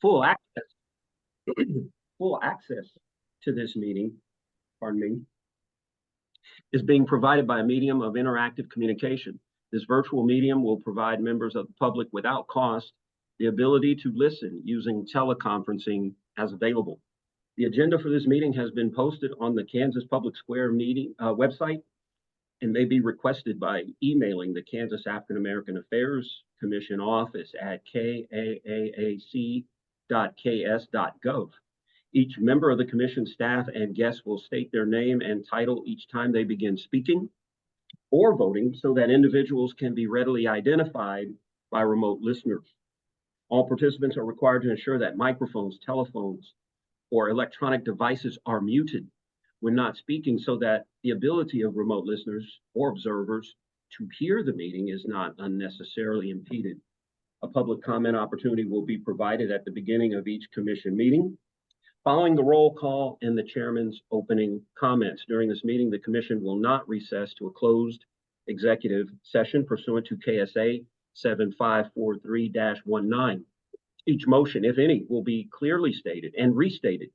Full access, full access to this meeting, pardon me, is being provided by a medium of interactive communication. This virtual medium will provide members of the public without cost the ability to listen using teleconferencing as available. The agenda for this meeting has been posted on the Kansas Public Square meeting website and may be requested by emailing the Kansas African American Affairs Commission office at kaac.ks.gov. Each member of the commission staff and guests will state their name and title each time they begin speaking or voting so that individuals can be readily identified by remote listeners. All participants are required to ensure that microphones, telephones, or electronic devices are muted when not speaking so that the ability of remote listeners or observers to hear the meeting is not unnecessarily impeded. A public comment opportunity will be provided at the beginning of each commission meeting. Following the roll call and the chairman's opening comments during this meeting, the commission will not recess to a closed executive session pursuant to KSA 7543-19. Each motion, if any, will be clearly stated and restated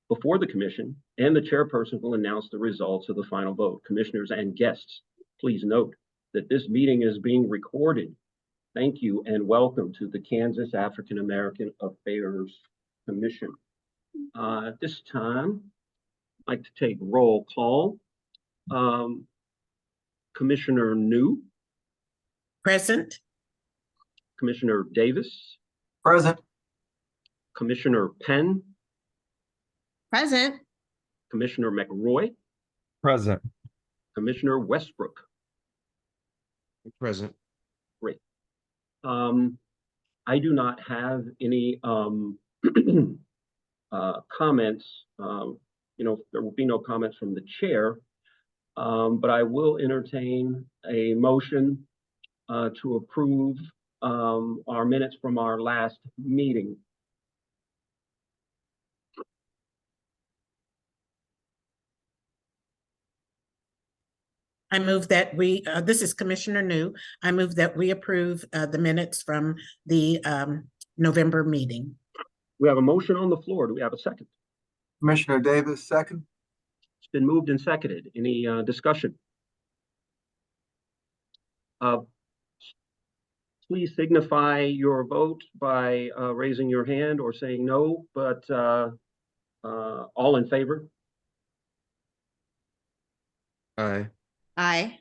before the commission, and the chairperson will announce the results of the final vote. Commissioners and guests, please note that this meeting is being recorded. Thank you and welcome to the Kansas African American Affairs Commission. At this time, I'd like to take roll call. Commissioner New. Present. Commissioner Davis. Present. Commissioner Penn. Present. Commissioner McRoy. Present. Commissioner Westbrook. Present. Great. I do not have any comments. There will be no comments from the chair, but I will entertain a motion to approve our minutes from our last meeting. I move that we, this is Commissioner New. I move that we approve the minutes from the November meeting. We have a motion on the floor. Do we have a second? Commissioner Davis, second. It's been moved and seconded. Any discussion? Please signify your vote by raising your hand or saying no, but all in favor? Aye. Aye.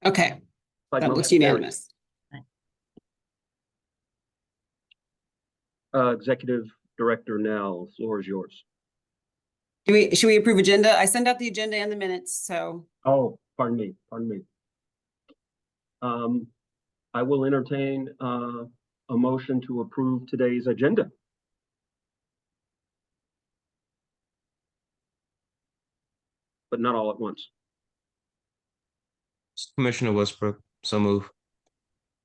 Okay, Like that motion looks carries. unanimous. Executive Director Nell, the floor is yours. Should we approve agenda? I sent out the agenda and the minutes, so. Oh, pardon me. I will entertain a motion to approve today's agenda. But not all at once. Commissioner Westbrook, so move.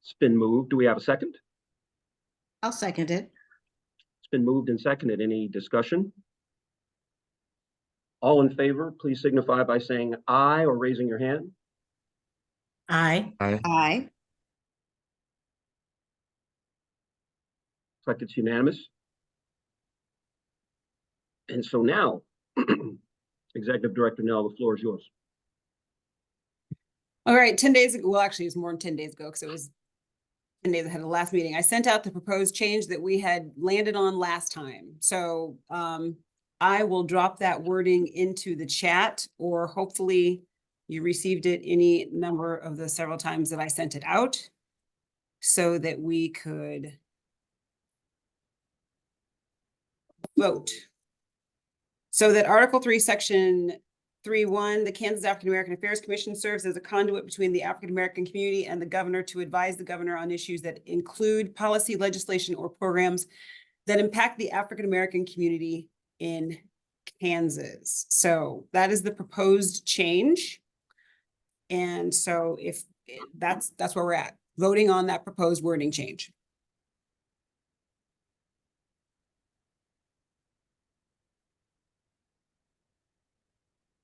It's been moved. Do we have a second? I'll second it. It's been moved and seconded. Any discussion? All in favor, please signify by saying aye or raising your hand. Aye. Aye. Aye. Looks like it's unanimous. And so now, Executive Director Nell, the floor is yours. All right, 10 days ago, well, actually, it was more than 10 days ago because it was 10 days ahead of the last meeting. I sent out the proposed change that we had landed on last time. So I will drop that wording into the chat, or hopefully you received it any number of the several times that I sent it out so that we could vote. So that Article 3, Section 3.1, the Kansas African American Affairs Commission serves as a conduit between the African American community and the governor to advise the governor on issues that include policy, legislation, or programs that impact the African American community in Kansas. So that is the proposed change. And so if that's where we're at, voting on that proposed wording change.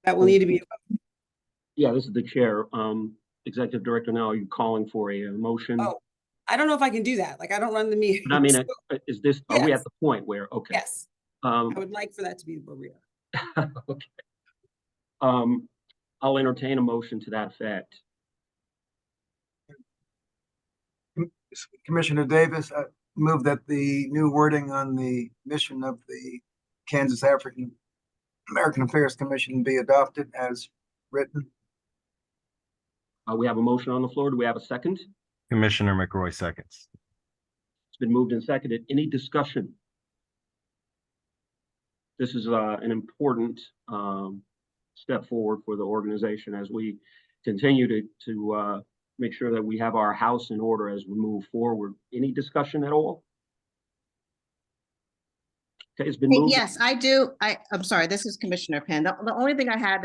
That will need to be. Yeah, this is the chair. Executive Director, now are you calling for a motion? Oh, I don't know if I can do that. Like, I don't run the meeting. But I mean, so, is this, are we at Yes. the point where, okay. yes, I Um, would like for that to be where we are. okay. I'll entertain a motion to that effect. Commissioner Davis, I move that the new wording on the mission of the Kansas African American Affairs Commission be adopted as written. We have a motion on the floor. Do we have a second? Commissioner McRoy seconds. It's been moved and seconded. Any discussion? This is an important step forward for the organization as we continue to make sure that we have our house in order as we move forward. Any discussion at all? Okay, it's been moved. Yes, I do. I'm sorry, this is Commissioner Penn. The only thing I had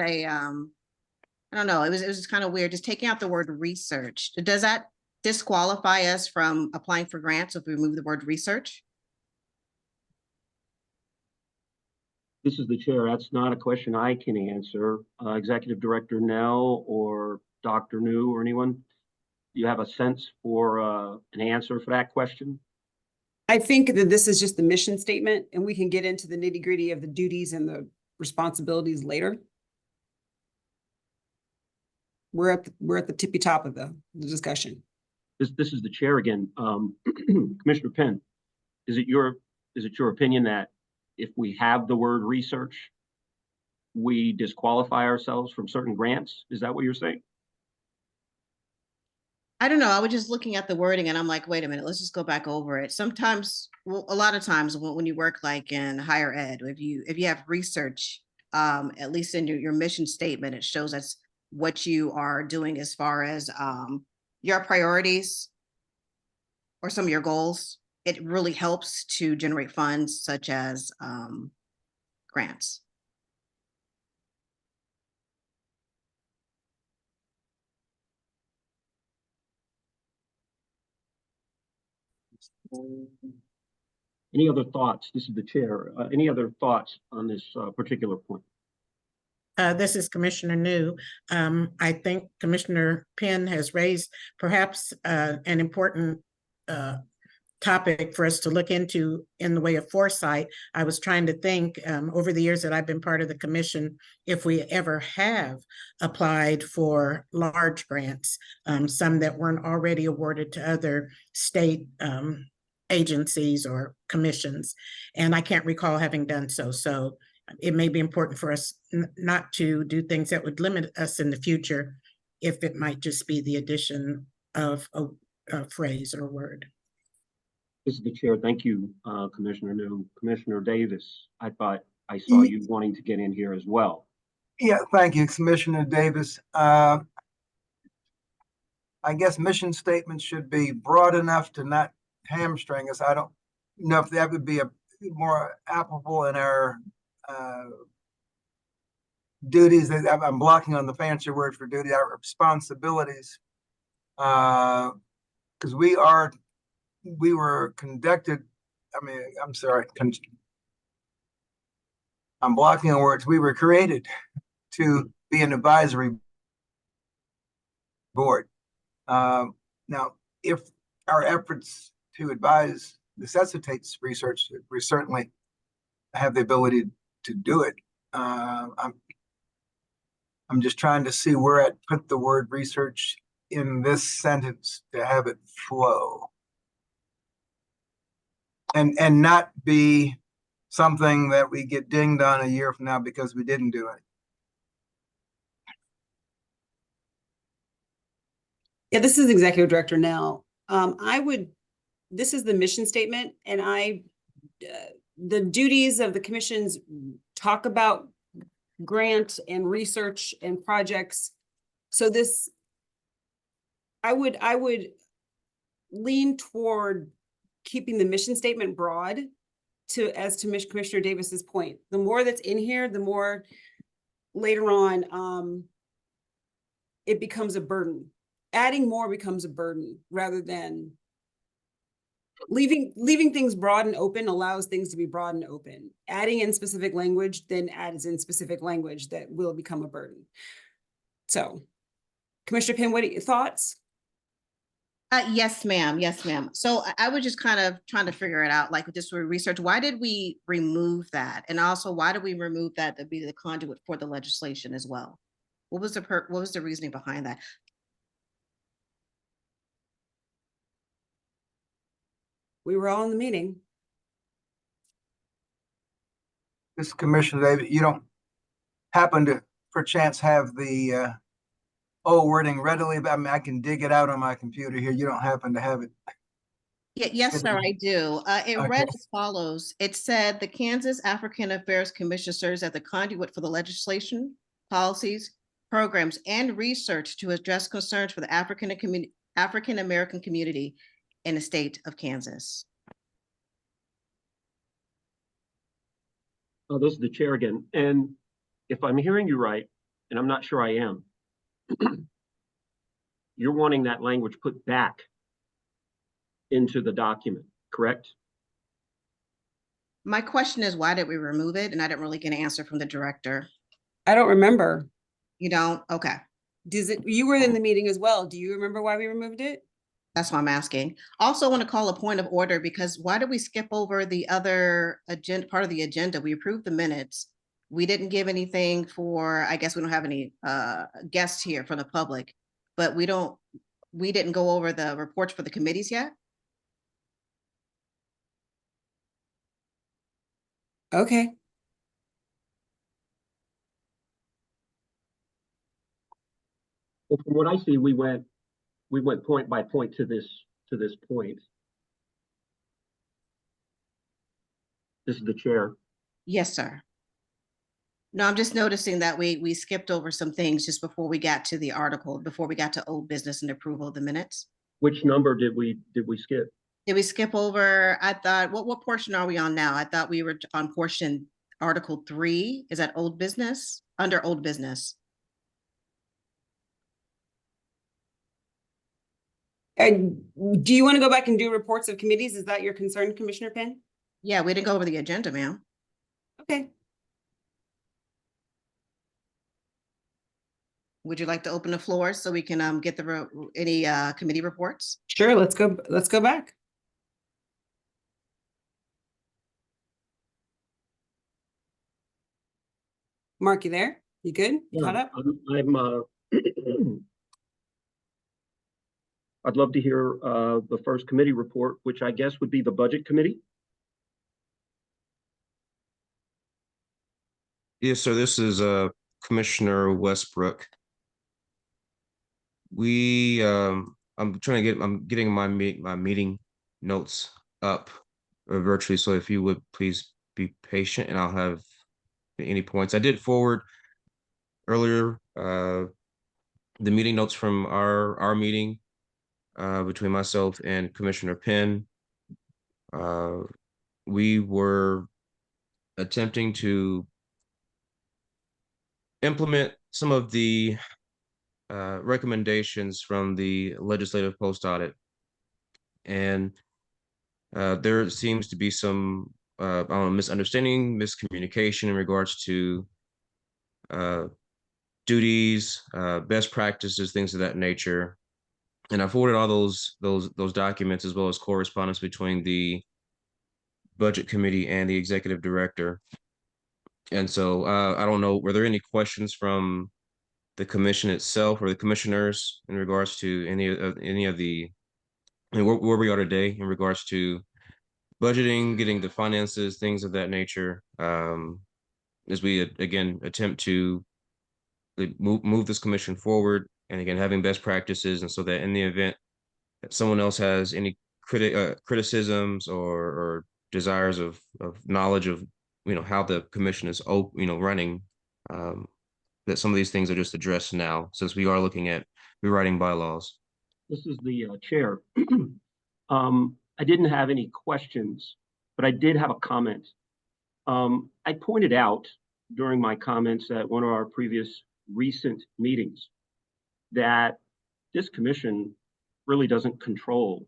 I don't know, it was just kind of weird, just taking out the word research. Does that disqualify us from applying for grants if we remove the word research? This is the chair. That's not a question I can answer. Executive Director Nell or Dr. New or anyone? Do you have a sense for an answer for that question? I think that this is just the mission statement, and we can get into the nitty gritty of the duties and the responsibilities later. We're at the tippy top of the discussion. This is the chair again. Commissioner Penn, is it your opinion that if we have the word research, we disqualify ourselves from certain grants? Is that what you're saying? I don't know. I was just looking at the wording and I'm like, wait a minute, let's just go back over it. Sometimes, well, a lot of times when you work like in higher ed, if you have research, at least in your mission statement, it shows us what you are doing as far as your priorities or some of your goals. It really helps to generate funds such as grants. Any other thoughts? This is the chair. Any other thoughts on this particular point? This is Commissioner New. I think Commissioner Penn has raised perhaps an important topic for us to look into in the way of foresight. I was trying to think over the years that I've been part of the commission, if we ever have applied for large grants, some that weren't already awarded to other state agencies or commissions. And I can't recall having done so. So it may be important for us not to do things that would limit us in the future if it might just be the addition of a phrase or word. This is the chair. Thank you, Commissioner New. Commissioner Davis, I thought I saw you wanting to get in here as well. Yeah, thank you, Commissioner Davis. I guess mission statements should be broad enough to not hamstring us. I don't know if that would be a more applicable in our duties. That I'm blocking on the fancy word for duty, our responsibilities, because we were conducted. I mean, I'm sorry. I'm blocking on words. We were created to be an advisory board. Now, if our efforts to advise necessitates research, we certainly have the ability to do it. I'm just trying to see where I'd put the word research in this sentence to have it flow. And not be something that we get dinged on a year from now because we didn't do it. Yeah, this is Executive Director Nell. This is the mission statement, and the duties of the commissions talk about grant and research and projects. So this, I would lean toward keeping the mission statement broad as to Commissioner Davis's point. The more that's in here, the more later on it becomes a burden. Adding more becomes a burden rather than leaving things broad and open allows things to be broad and open. Adding in specific language then adds in specific language that will become a burden. So, Commissioner Penn, what are your thoughts? Yes, ma'am. Yes, ma'am. So I was just kind of trying to figure it out, like just for research. Why did we remove that? And also, why did we remove that to be the conduit for the legislation as well? What was what was the reasoning behind that? We were all in the meeting. This Commissioner David, you don't happen to perchance have the old wording readily? I mean, I can dig it out on my computer here. You don't happen to have it? Yeah, yes, sir, I do. It Okay. read as follows. It said the Kansas African Affairs Commission serves as the conduit for the legislation, policies, programs, and research to address concerns for the African American community in the state of Kansas. Oh, this is the chair again. And if I'm hearing you right, and I'm not sure I am, you're wanting that language put back into the document, correct? My question is, why did we remove it? And I didn't really get an answer from the director. I don't remember. You don't? Okay. You were in the meeting as well. Do you remember why we removed it? That's why I'm asking. Also want to call a point of order because why did we skip over the other agenda, part of the agenda? We approved the minutes. We didn't give anything for, I guess we don't have any guests here from the public, but we didn't go over the reports for the committees yet. Okay. Well, from what I see, we went point by point to this point. This is the chair. Yes, sir. No, I'm just noticing that we skipped over some things just before we got to the article, before we got to old business and approval of the minutes. Which number did we skip? Did we skip over? I thought, what portion are we on now? I thought we were on portion Article 3. Is that old business? Under old business. And do you want to go back and do reports of committees? Is that your concern, Commissioner Penn? Yeah, we didn't go over the agenda, ma'am. Okay. Would you like to open the floor so we can get any committee reports? Sure, let's go back. Mark, you there? You good? You caught up? I'd love to hear the first committee report, which I guess would be the Budget Committee. Yes, sir. This is Commissioner Westbrook. I'm getting my meeting notes up virtually. So if you would please be patient, and I'll have any points. I did forward earlier the meeting notes from our meeting between myself and Commissioner Penn. We were attempting to implement some of the recommendations from the legislative post audit, and there seems to be some I don't know, misunderstanding, miscommunication in regards to duties, best practices, things of that nature. And I forwarded all those documents as well as correspondence between the Budget Committee and the Executive Director. And so I don't know, were there any questions from the commission itself or the commissioners in regards to any of the, I mean, where we are today in regards to budgeting, getting the finances, things of that nature, as we again attempt to move this commission forward, and again having best practices, and so that in the event that someone else has any criticisms or desires of knowledge of how the commission is running, that some of these things are just addressed now, since we are looking at rewriting bylaws. This is the chair. I didn't have any questions, but I did have a comment. I pointed out during my comments at one of our previous recent meetings that this commission really doesn't control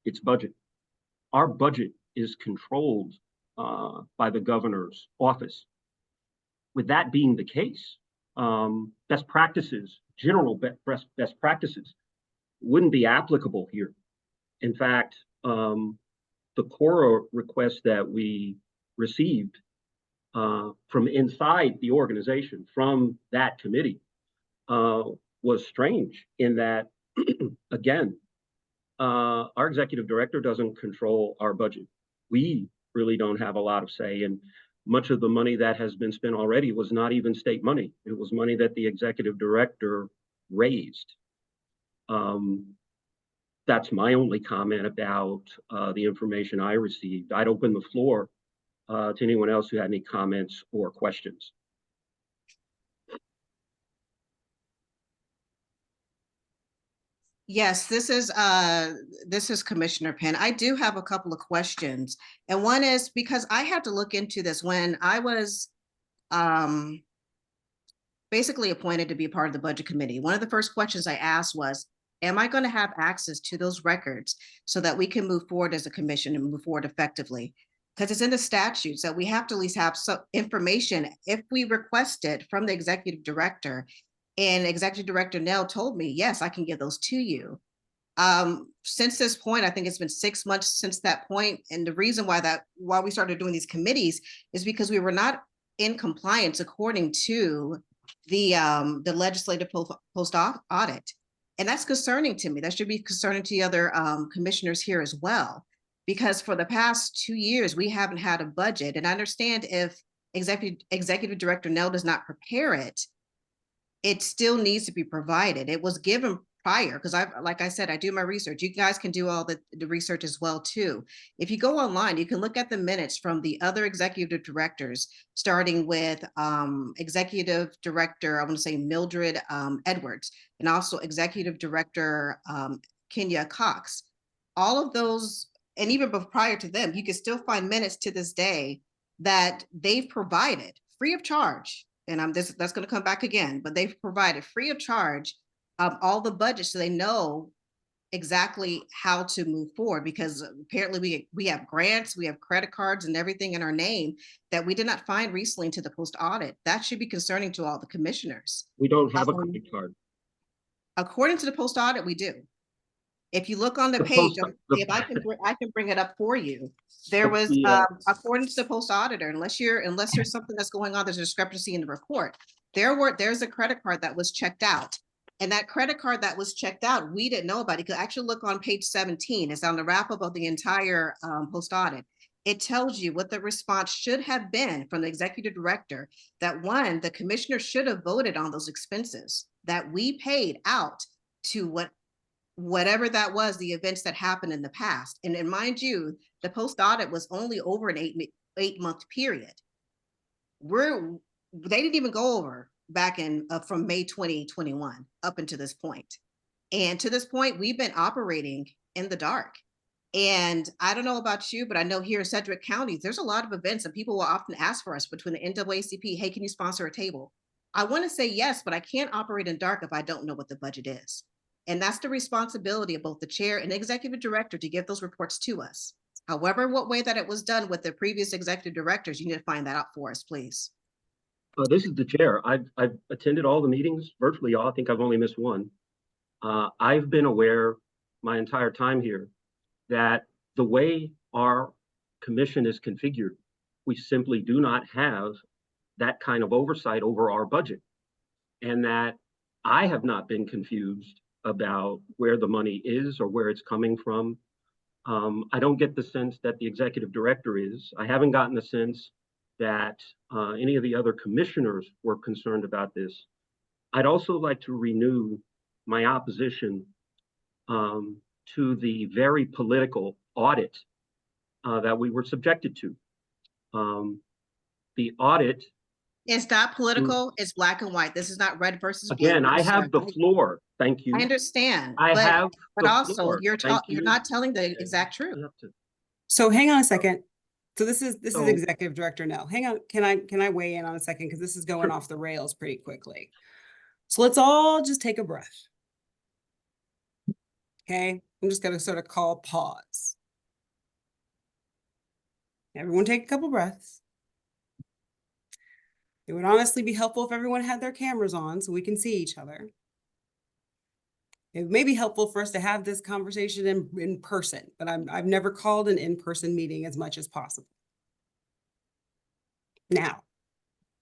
its budget. Our budget is controlled by the governor's office. With that being the case, best practices, general best practices wouldn't be applicable here. In fact, the KAAAC request that we received from inside the organization, from that committee, was strange in that, again, our executive director doesn't control our budget. We really don't have a lot of say, and much of the money that has been spent already was not even state money. It was money that the executive director raised. That's my only comment about the information I received. I'd open the floor to anyone else who had any comments or questions. Yes, this is Commissioner Penn. I do have a couple of questions. And one is because I had to look into this when I was basically appointed to be a part of the budget committee. One of the first questions I asked was, am I going to have access to those records so that we can move forward as a commission and move forward effectively? Because it's in the statutes that we have to at least have some information if we request it from the executive director. And Executive Director Nell told me, yes, I can give those to you. Since this point, I think it's been 6 months since that point. And the reason why we started doing these committees is because we were not in compliance according to the legislative post audit. And that's concerning to me. That should be concerning to the other commissioners here as well. Because for the past 2 years, we haven't had a budget. And I understand if Executive Director Nell does not prepare it, it still needs to be provided. It was given prior, because like I said, I do my research. You guys can do all the research as well too. If you go online, you can look at the minutes from the other executive directors, starting with Executive Director, I want to say Mildred Edwards, and also Executive Director Kenya Cox. All of those, and even prior to them, you can still find minutes to this day that they've provided free of charge. And that's going to come back again, but they've provided free of charge all the budgets so they know exactly how to move forward, because apparently we have grants, we have credit cards and everything in our name that we did not find recently into the post audit. That should be concerning to all the commissioners. We don't have a credit card. According to the post audit, we do. If you look on the page, if I can bring it up for you. There was, according to the post auditor, unless there's something that's going on, there's a discrepancy in the report. There's a credit card that was checked out. And that credit card that was checked out, we didn't know about it. You could actually look on page 17. It's on the wrap up of the entire post audit. It tells you what the response should have been from the executive director, that one, the commissioner should have voted on those expenses that we paid out to whatever that was, the events that happened in the past. And mind you, the post audit was only over an 8-month period. They didn't even go over back in from May 2021 up until this point. And to this point, we've been operating in the dark. And I don't know about you, but I know here in Sedgwick County, there's a lot of events and people will often ask for us between the NAACP, hey, can you sponsor a table? I want to say yes, but I can't operate in dark if I don't know what the budget is. And that's the responsibility of both the chair and executive director to give those reports to us. However, what way that it was done with the previous executive directors, you need to find that out for us, please. This is the chair. I've attended all the meetings, virtually all. I think I've only missed one. I've been aware my entire time here that the way our commission is configured, we simply do not have that kind of oversight over our budget. And that I have not been confused about where the money is or where it's coming from. I don't get the sense that the executive director is. I haven't gotten the sense that any of the other commissioners were concerned about this. I'd also like to renew my opposition to the very political audit that we were subjected to. The audit. It's not political, it's black and white. This is not red versus blue. Again, I have the floor. Thank you. I understand. But also you're not telling the exact truth. So hang on a second. So this is Executive Director Nell. Hang on, can I weigh in on a second? Because this is going off the rails pretty quickly. So let's all just take a breath. Okay, I'm just gonna sort of call pause. Everyone take a couple breaths. It would honestly be helpful if everyone had their cameras on so we can see each other. It may be helpful for us to have this conversation in person, but I've never called an in-person meeting as much as possible. Now,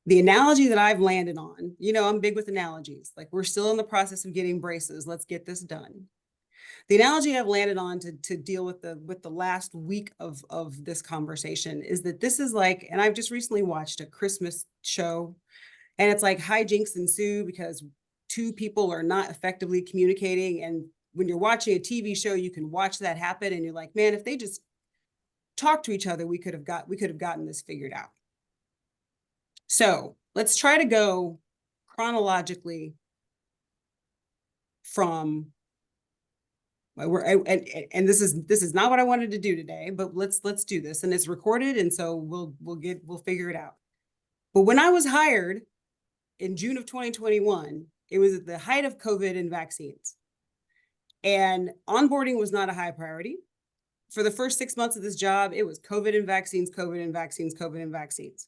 the analogy that I've landed on, you know, I'm big with analogies. Like, we're still in the process of getting braces. Let's get this done. The analogy I've landed on to deal with the last week of this conversation is that this is like, and I've just recently watched a Christmas show, and it's like hijinks ensue because two people are not effectively communicating. And when you're watching a TV show, you can watch that happen, and you're like, man, if they just talk to each other, we could have gotten this figured out. So let's try to go chronologically from and this is not what I wanted to do today, but let's do this, and it's recorded, and so we'll figure it out. But when I was hired in June of 2021, it was at the height of COVID and vaccines, and onboarding was not a high priority. For the first 6 months of this job, it was COVID and vaccines, COVID and vaccines, COVID and vaccines.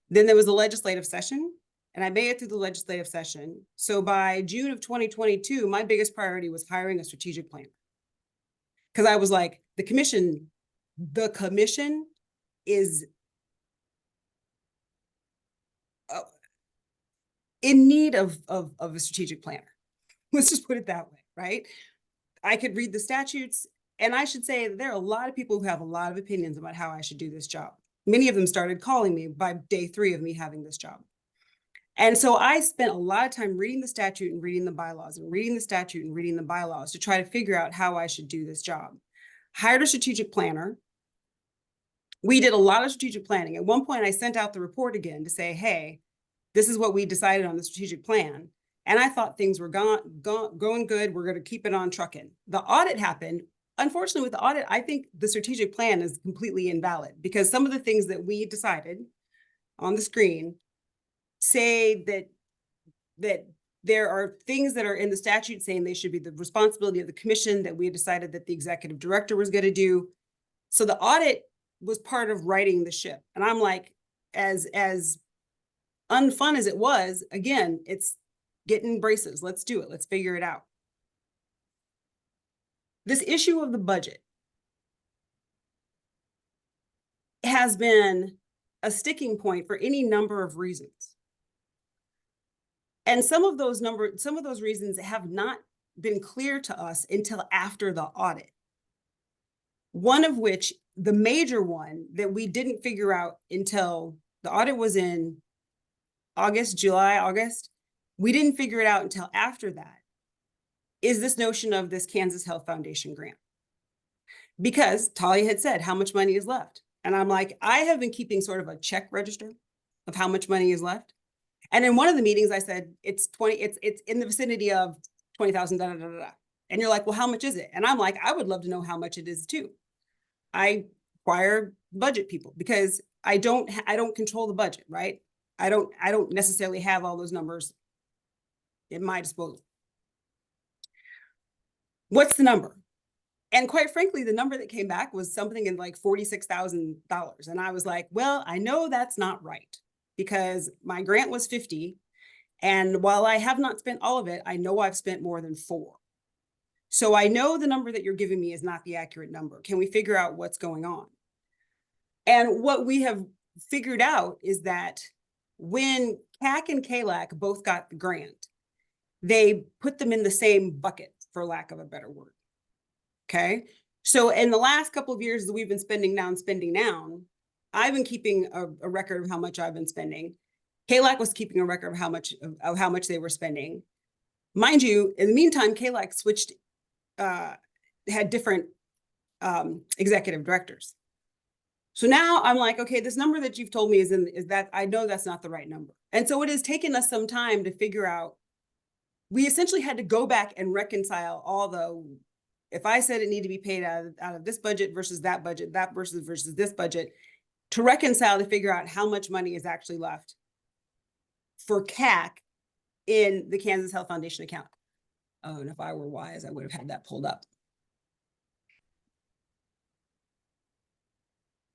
Then there was a legislative session, and I made it through the legislative session. So by June of 2022, my biggest priority was hiring a strategic plan. Because I was like, the commission is in need of a strategic planner. Let's just put it that way, right? I could read the statutes, and I should say that there are a lot of people who have a lot of opinions about how I should do this job. Many of them started calling me by day 3 of me having this job. And so I spent a lot of time reading the statute and reading the bylaws and reading the statute and reading the bylaws to try to figure out how I should do this job. Hired a strategic planner. We did a lot of strategic planning. At one point, I sent out the report again to say, hey, this is what we decided on the strategic plan. And I thought things were going good. We're going to keep it on trucking. The audit happened. Unfortunately, with the audit, I think the strategic plan is completely invalid because some of the things that we decided on the screen say that there are things that are in the statute saying they should be the responsibility of the commission, that we had decided that the executive director was going to do. So the audit was part of righting the ship. And I'm like, as unfun as it was, again, it's getting braces. Let's do it. Let's figure it out. This issue of the budget has been a sticking point for any number of reasons. And some of those reasons have not been clear to us until after the audit. One of which, the major one that we didn't figure out until the audit was in August. We didn't figure it out until after that, is this notion of this Kansas Health Foundation grant. Because Talia had said, how much money is left? And I'm like, I have been keeping sort of a check register of how much money is left. And in one of the meetings, I said, it's in the vicinity of 20,000, da, da, da, da. And you're like, well, how much is it? And I'm like, I would love to know how much it is too. I require budget people because I don't control the budget, right? I don't necessarily have all those numbers at my disposal. What's the number? And quite frankly, the number that came back was something in like $46,000. And I was like, well, I know that's not right because my grant was 50. And while I have not spent all of it, I know I've spent more than 4. So I know the number that you're giving me is not the accurate number. Can we figure out what's going on? And what we have figured out is that when KAAAC and KAAAC both got the grant, they put them in the same bucket, for lack of a better word. Okay. So in the last couple of years that we've been spending down, I've been keeping a record of how much I've been spending. KAAAC was keeping a record of how much they were spending. Mind you, in the meantime, KAAAC switched, had different executive directors. So now I'm like, okay, this number that you've told me is that I know that's not the right number. And so it has taken us some time to figure out. We essentially had to go back and reconcile all the, if I said it needed to be paid out of this budget versus that budget, that versus this budget, to reconcile to figure out how much money is actually left for KAAAC in the Kansas Health Foundation account. Oh, and if I were wise, I would have had that pulled up.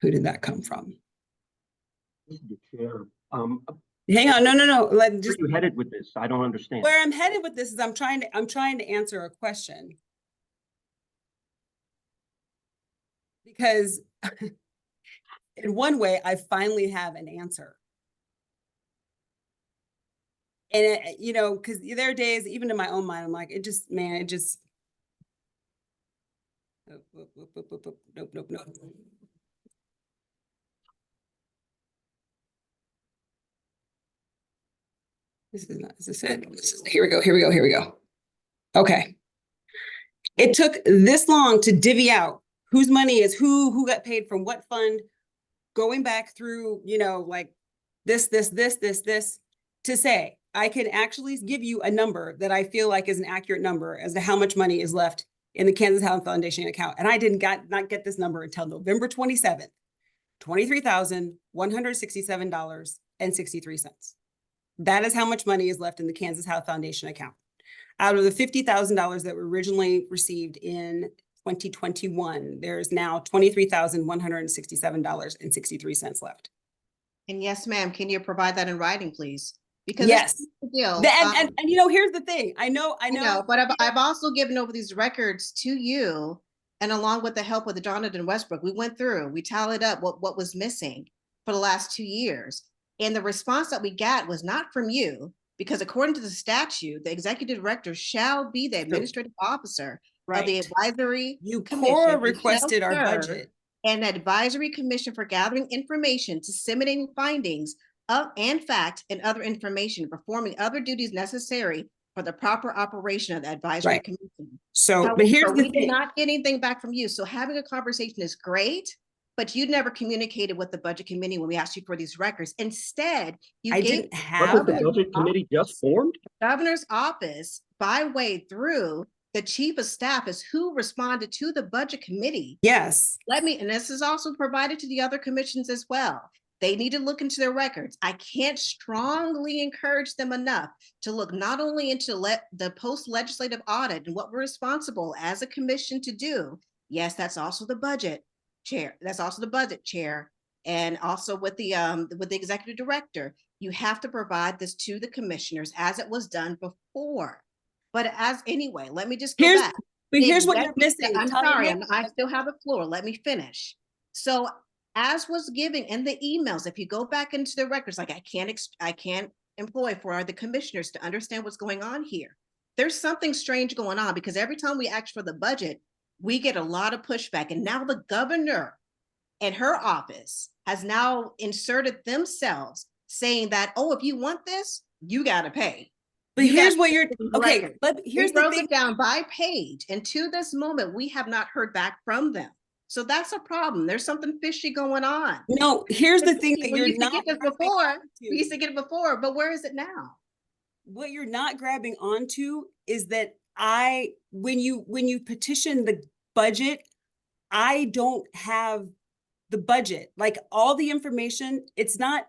Who did that come from? The chair. hang on, no, let Where just, are you headed with this? I don't understand. where I'm headed with this is I'm trying to answer a question. Because in one way, I finally have an answer. And because there are days, even in my own mind, I'm like, it just. Nope. This is not, is this it? Here we go. Okay. It took this long to divvy out whose money is who got paid from what fund, going back through, like this, to say, I can actually give you a number that I feel like is an accurate number as to how much money is left in the Kansas Health Foundation account. And I not get this number until November 27th, $23,167.63. That is how much money is left in the Kansas Health Foundation account. Out of the $50,000 that were originally received in 2021, there's now $23,167.63 left. And yes, ma'am, can you provide that in writing, please? Because Yes. this is the deal. And here's the thing. I know, But I've also given over these records to you, and along with the help of the Jonathan Westbrook, we went through, we tallied up what was missing for the last 2 years. And the response that we got was not from you, because according to the statute, the executive director shall be the administrative officer of the advisory commission. KAAAC requested our budget. An advisory commission for gathering information, disseminating findings of and fact and other information, performing other duties necessary for the proper operation of the advisory commission. So, but here's the we thing. did not get anything back from you. So having a conversation is great, but you never communicated with the budget committee when we asked you for these records. Instead, you gave Wasn't the budget committee just formed? governor's office by way through the chief of staff is who responded to the budget committee. Yes. And this is also provided to the other commissions as well. They need to look into their records. I can't strongly encourage them enough to look not only into the post-legislative audit and what we're responsible as a commission to do. Yes, that's also the budget chair. That's also the budget chair. And also with the executive director, you have to provide this to the commissioners as it was done before. But anyway, let me just go back. But here's what you're missing. I'm sorry, I still have the floor. Let me finish. So as was given in the emails, if you go back into the records, like I can't employ for the commissioners to understand what's going on here. There's something strange going on because every time we ask for the budget, we get a lot of pushback. And now the governor and her office has now inserted themselves saying that, oh, if you want this, you got to pay. But here's what you're, okay, but here's the thing. We broke it down by page, and to this moment, we have not heard back from them. So that's a problem. There's something fishy going on. No, here's the thing that you're not. We used to get it before, but where is it now? What you're not grabbing onto is that when you petition the budget, I don't have the budget. Like all the information, it's not.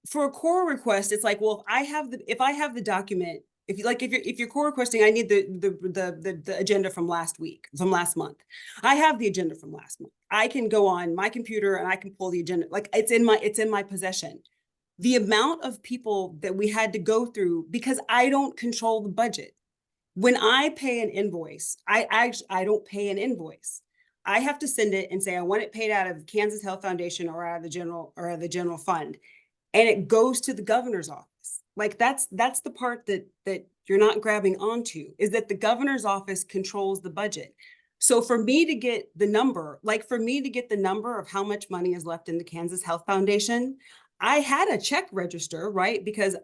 For a core request, it's like, well, if I have the document, if you're core requesting, I need the agenda from last month. I have the agenda from last month. I can go on my computer and I can pull the agenda. Like it's in my possession. The amount of people that we had to go through, because I don't control the budget. When I pay an invoice, I don't pay an invoice. I have to send it and say, I want it paid out of Kansas Health Foundation or out of the general fund. And it goes to the governor's office. Like that's the part that you're not grabbing onto, is that the governor's office controls the budget. So for me to get the number, of how much money is left in the Kansas Health Foundation, I had a check register, right? Because,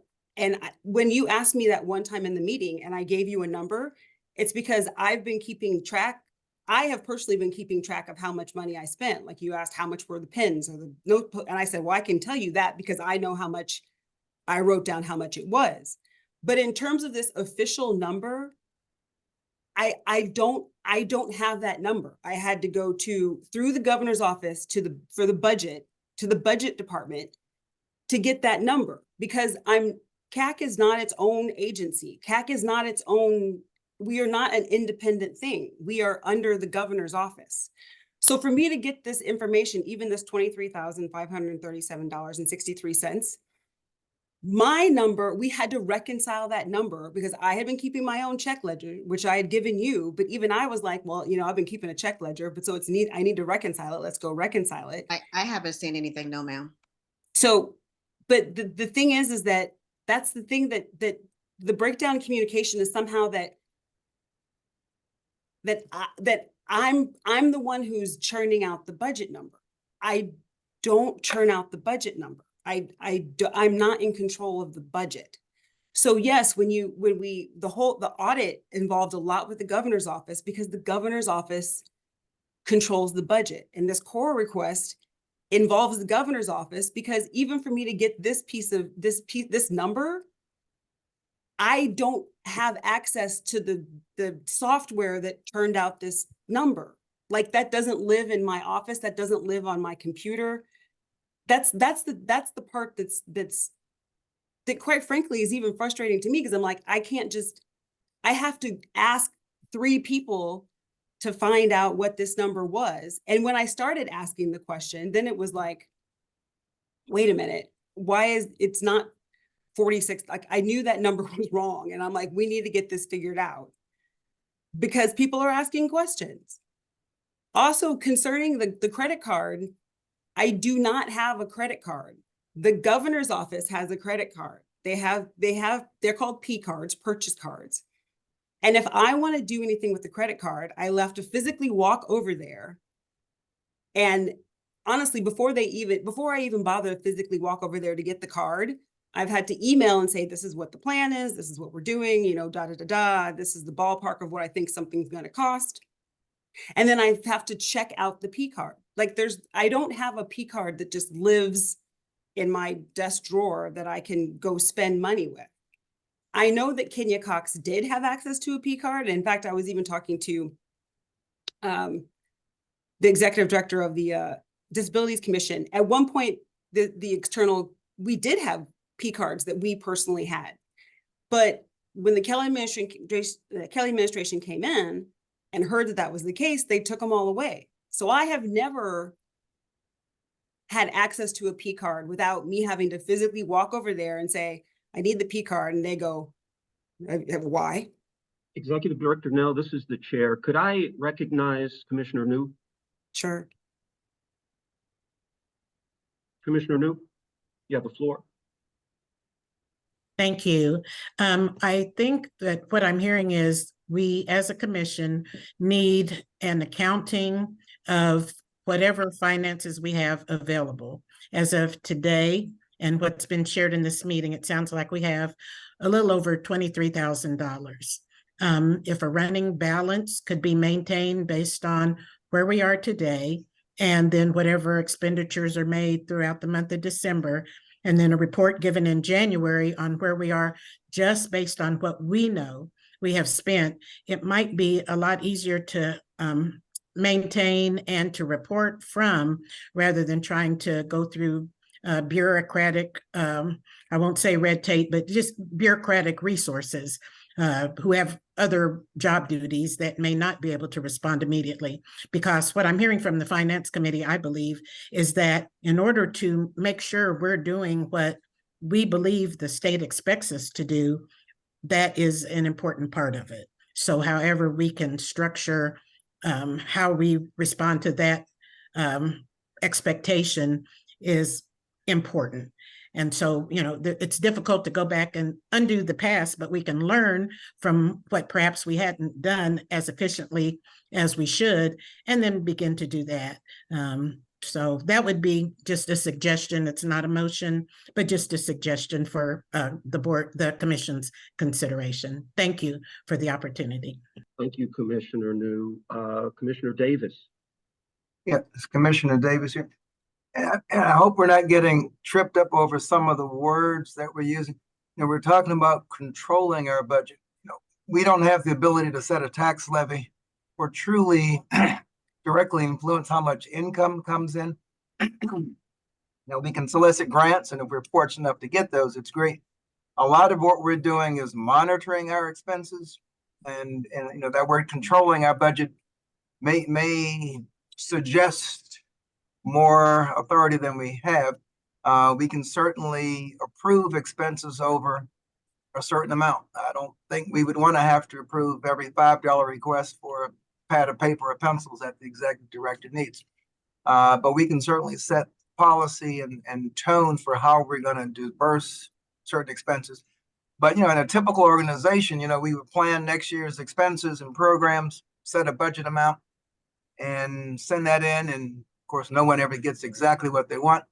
when you asked me that one time in the meeting and I gave you a number, it's because I've been keeping track. I have personally been keeping track of how much money I spent. Like you asked, how much were the pens or the notebook? And I said, well, I can tell you that because I know how much I wrote down how much it was. But in terms of this official number, I don't have that number. I had to go through the governor's office to the budget department to get that number, because KAAAC is not its own agency. KAAAC is not its own. We are not an independent thing. We are under the governor's office. So for me to get this information, even this $23,537.63, my number, we had to reconcile that number because I had been keeping my own check ledger, which I had given you. But even I was like, well, I've been keeping a check ledger, but so I need to reconcile it. Let's go reconcile it. I haven't seen anything, no, ma'am. So, but the thing is that that's the thing that the breakdown in communication is somehow that I'm the one who's churning out the budget number. I don't churn out the budget number. I'm not in control of the budget. So yes, the audit involved a lot with the governor's office because the governor's office controls the budget. And this core request involves the governor's office because even for me to get this number, I don't have access to the software that turned out this number. Like that doesn't live in my office. That doesn't live on my computer. That's the part that quite frankly is even frustrating to me because I'm like, I have to ask 3 people to find out what this number was. And when I started asking the question, then it was like, wait a minute, why is it's not 46? Like I knew that number was wrong. And I'm like, we need to get this figured out because people are asking questions. Also concerning the credit card, I do not have a credit card. The governor's office has a credit card. They're called P cards, purchase cards. And if I want to do anything with the credit card, I have to physically walk over there. And honestly, before I even bother to physically walk over there to get the card, I've had to email and say, this is what the plan is. This is what we're doing, this is the ballpark of what I think something's going to cost. And then I have to check out the P card. Like I don't have a P card that just lives in my desk drawer that I can go spend money with. I know that Kenya Cox did have access to a P card. In fact, I was even talking to the executive director of the Disabilities Commission. At one point, we did have P cards that we personally had. But when the Kelly administration came in and heard that was the case, they took them all away. So I have never had access to a P card without me having to physically walk over there and say, I need the P card. And they go, why? Executive Director Nell, this is the chair. Could I recognize Commissioner New? Sure. Commissioner New, you have the floor. Thank you. I think that what I'm hearing is we as a commission need an accounting of whatever finances we have available. As of today and what's been shared in this meeting, it sounds like we have a little over $23,000. If a running balance could be maintained based on where we are today, and then whatever expenditures are made throughout the month of December, and then a report given in January on where we are just based on what we know we have spent, it might be a lot easier to maintain and to report from rather than trying to go through bureaucratic, I won't say red tape, but just bureaucratic resources who have other job duties that may not be able to respond immediately. Because what I'm hearing from the Finance Committee, I believe, is that in order to make sure we're doing what we believe the state expects us to do, that is an important part of it. So however we can structure how we respond to that expectation is important. And so, it's difficult to go back and undo the past, but we can learn from what perhaps we hadn't done as efficiently as we should, and then begin to do that. So that would be just a suggestion. It's not a motion, but just a suggestion for the commission's consideration. Thank you for the opportunity. Thank you, Commissioner New. Commissioner Davis. Yeah, it's Commissioner Davis here. And I hope we're not getting tripped up over some of the words that we're using. We're talking about controlling our budget. We don't have the ability to set a tax levy or truly directly influence how much income comes in. We can solicit grants, and if we're fortunate enough to get those, it's great. A lot of what we're doing is monitoring our expenses, and that word controlling our budget may suggest more authority than we have, we can certainly approve expenses over a certain amount. I don't think we would want to have to approve every $5 request for a pad of paper or pencils that the executive director needs. But we can certainly set policy and tone for how we're going to disperse certain expenses. But, in a typical organization, we would plan next year's expenses and programs, set a budget amount, and send that in. And of course, no one ever gets exactly what they want.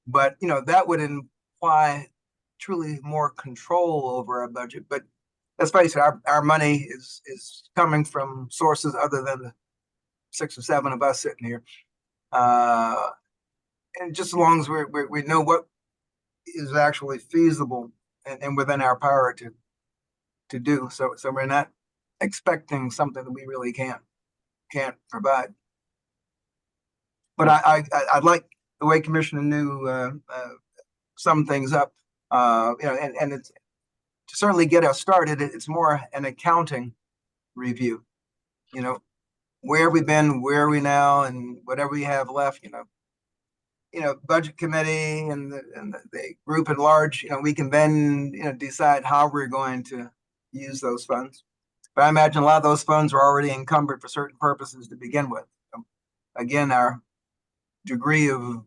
But, that would imply truly more control over our budget. But let's face it, our money is coming from sources other than the 6 or 7 of us sitting here. And just as long as we know what is actually feasible and within our power to do. So we're not expecting something that we really can't provide. But I like the way Commissioner New sum things up. And it's to certainly get us started. It's more an accounting review. Where have we been, where are we now, and whatever we have left. Budget committee and the group at large. We can then decide how we're going to use those funds. But I imagine a lot of those funds are already encumbered for certain purposes to begin with. Again, our degree of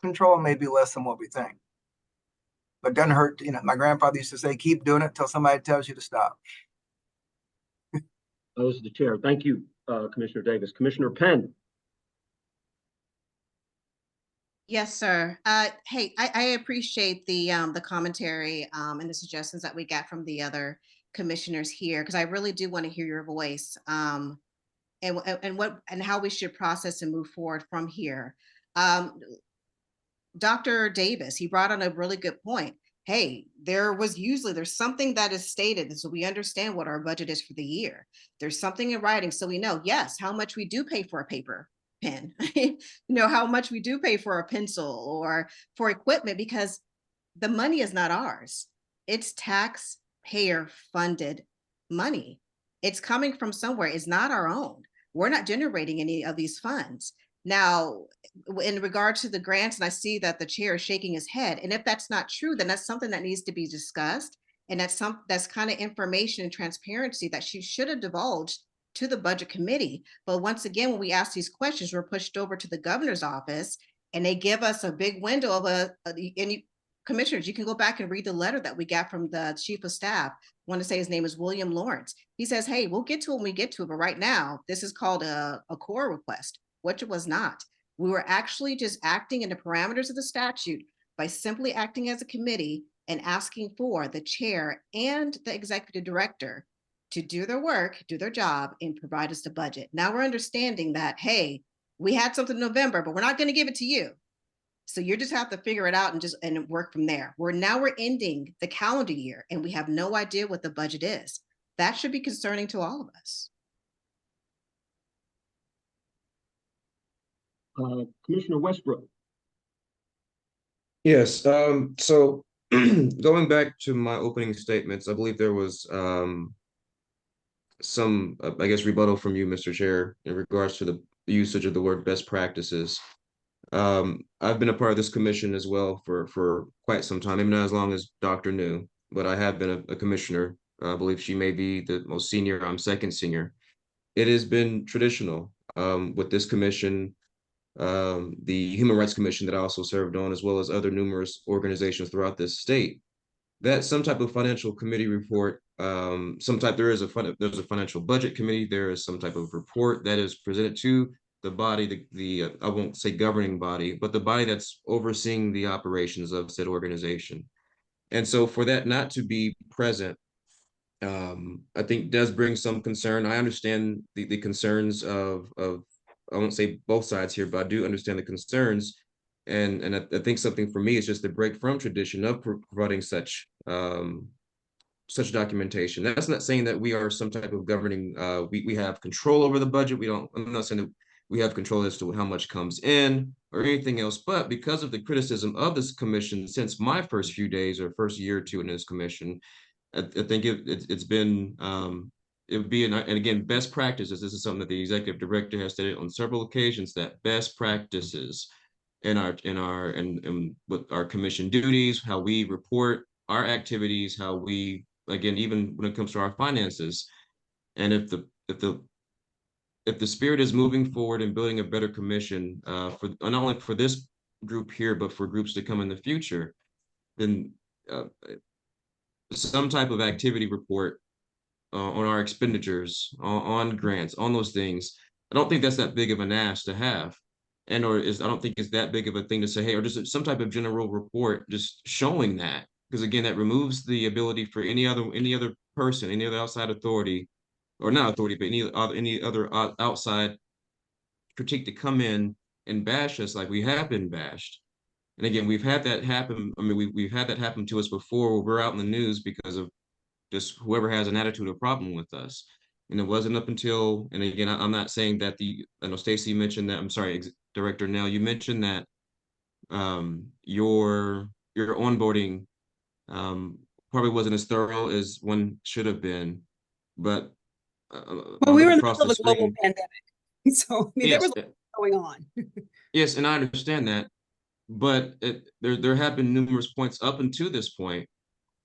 control may be less than what we think. But it doesn't hurt. My grandfather used to say, keep doing it till somebody tells you to stop. That was the chair. Thank you, Commissioner Davis. Commissioner Penn. Yes, sir. Hey, I appreciate the commentary and the suggestions that we got from the other commissioners here, because I really do want to hear your voice and how we should process and move forward from here. Dr. Davis, he brought on a really good point. Hey, there's something that is stated, so we understand what our budget is for the year. There's something in writing, so we know, yes, how much we do pay for a paper pen, how much we do pay for a pencil or for equipment, because the money is not ours. It's taxpayer funded money. It's coming from somewhere. It's not our own. We're not generating any of these funds. Now, in regard to the grants, and I see that the chair is shaking his head, and if that's not true, then that's something that needs to be discussed. And that's kind of information and transparency that she should have divulged to the budget committee. But once again, when we ask these questions, we're pushed over to the governor's office and they give us a big window of commissioners, you can go back and read the letter that we got from the chief of staff. I want to say his name is William Lawrence. He says, hey, we'll get to it when we get to it. But right now, this is called a core request, which it was not. We were actually just acting in the parameters of the statute by simply acting as a committee and asking for the chair and the executive director to do their work, do their job, and provide us the budget. Now we're understanding that, hey, we had something in November, but we're not going to give it to you. So you just have to figure it out and work from there. We're ending the calendar year and we have no idea what the budget is. That should be concerning to all of us. Commissioner Westbrook. Yes, so going back to my opening statements, I believe there was some, I guess, rebuttal from you, Mr. Chair, in regards to the usage of the word best practices. I've been a part of this commission as well for quite some time, maybe not as long as Dr. New, but I have been a commissioner. I believe she may be the most senior. I'm second senior. It has been traditional with this commission, the Human Rights Commission that I also served on, as well as other numerous organizations throughout this state, that some type of financial committee report, there's a financial budget committee, there is some type of report that is presented to the body, the I won't say governing body, but the body that's overseeing the operations of said organization. And so for that not to be present, I think does bring some concern. I understand the concerns of I won't say both sides here, but I do understand the concerns. And I think something for me is just to break from tradition of providing such documentation. That's not saying that we are some type of governing, we have control over the budget. I'm not saying that we have control as to how much comes in or anything else, but because of the criticism of this commission since my first few days or first year or two in this commission, I think it's been it would be, and again, best practices, this is something that the executive director has stated on several occasions, that best practices and with our commission duties, how we report our activities, how we, again, even when it comes to our finances. And if the spirit is moving forward and building a better commission, for not only for this group here, but for groups to come in the future, then some type of activity report on our expenditures, on grants, on those things. I don't think that's that big of an ask to have. I don't think it's that big of a thing to say, hey, or just some type of general report just showing that. Because again, that removes the ability for any other person, any other outside authority, or not authority, but any other outside critique to come in and bash us like we have been bashed. And again, we've had that happen. I mean, we've had that happen to us before, where we're out in the news because of just whoever has an attitude or problem with us. And it wasn't up until, and again, I'm not saying that I know Stacy mentioned that, I'm sorry, Director Nell, you mentioned that your onboarding probably wasn't as thorough as one should have been, but Well, we were in the across middle the of a global screen. pandemic. So, I mean, there Yes, was a lot going on. yes, and I understand that, but there have been numerous points up until this point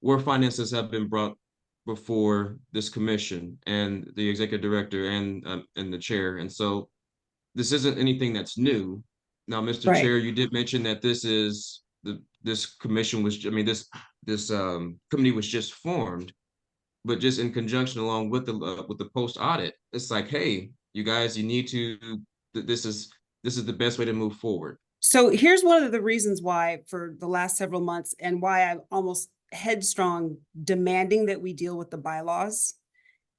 where finances have been brought before this commission and the executive director and the chair. And so this isn't anything that's new. Now, Mr. Right. Chair, you did mention that this commission was, I mean, this committee was just formed, but just in conjunction along with the post audit, it's like, hey, you guys, you need to, this is the best way to move forward. So here's one of the reasons why for the last several months, and why I'm almost headstrong demanding that we deal with the bylaws,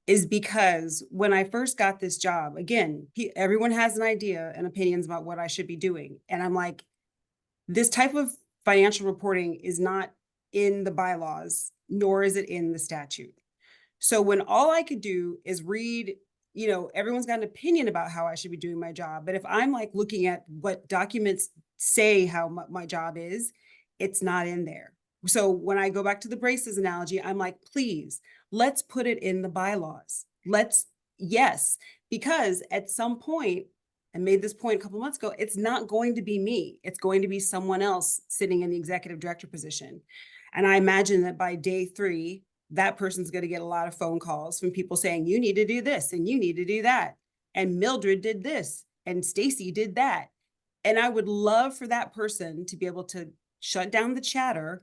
is because when I first got this job, again, everyone has an idea and opinions about what I should be doing. And I'm like, this type of financial reporting is not in the bylaws, nor is it in the statute. So when all I could do is read, everyone's got an opinion about how I should be doing my job. But if I'm like looking at what documents say how my job is, it's not in there. So when I go back to the braces analogy, I'm like, please, let's put it in the bylaws. Yes, because at some point, I made this point a couple months ago, it's not going to be me. It's going to be someone else sitting in the executive director position. And I imagine that by day 3, that person's going to get a lot of phone calls from people saying, you need to do this and you need to do that. And Mildred did this and Stacy did that. And I would love for that person to be able to shut down the chatter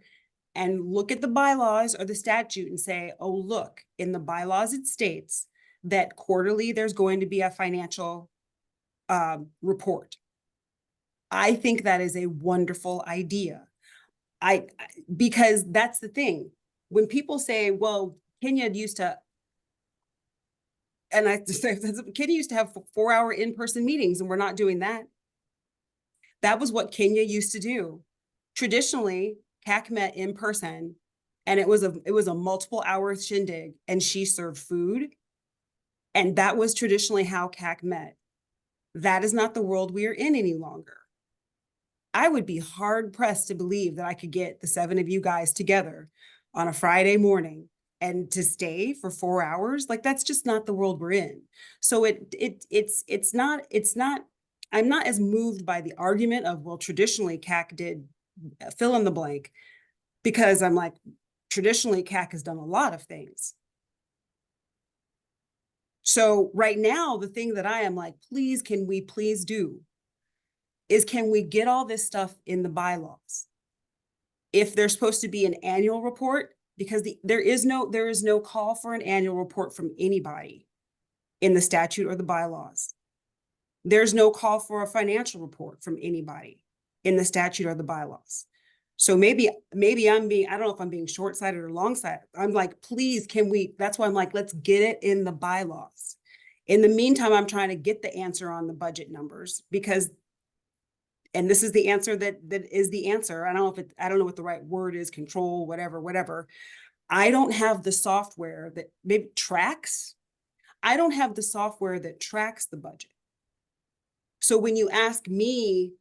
and look at the bylaws or the statute and say, oh, look, in the bylaws, it states that quarterly there's going to be a financial report. I think that is a wonderful idea. Because that's the thing. When people say, well, Kenya used to, and I say, Kenya used to have 4-hour in-person meetings and we're not doing that. That was what Kenya used to do. Traditionally, KAAAC met in person and it was a multiple hour shindig and she served food. And that was traditionally how KAAAC met. That is not the world we are in any longer. I would be hard pressed to believe that I could get the 7 of you guys together on a Friday morning and to stay for 4 hours. Like, that's just not the world we're in. So it's not, I'm not as moved by the argument of, well, traditionally KAAAC did fill in the blank, because I'm like, traditionally KAAAC has done a lot of things. So right now, the thing that I am like, please, can we please do is, can we get all this stuff in the bylaws? If there's supposed to be an annual report, because there is no call for an annual report from anybody in the statute or the bylaws. There's no call for a financial report from anybody in the statute or the bylaws. So maybe I'm being, I don't know if I'm being short-sighted or long-sighted. I'm like, please, can we, that's why I'm like, let's get it in the bylaws. In the meantime, I'm trying to get the answer on the budget numbers, because, and this is the answer that is the answer. I don't know what the right word is, control, whatever. I don't have the software that maybe tracks. I don't have the software that tracks the budget. So when you ask me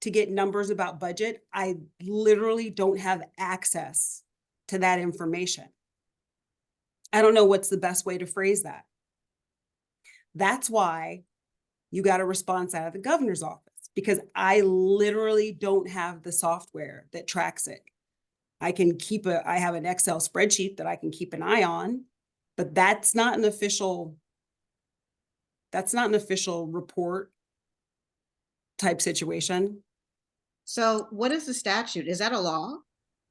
to get numbers about budget, I literally don't have access to that information. I don't know what's the best way to phrase that. That's why you got a response out of the governor's office, because I literally don't have the software that tracks it. I have an Excel spreadsheet that I can keep an eye on, but that's not an official report type situation. So what is the statute? Is that a law?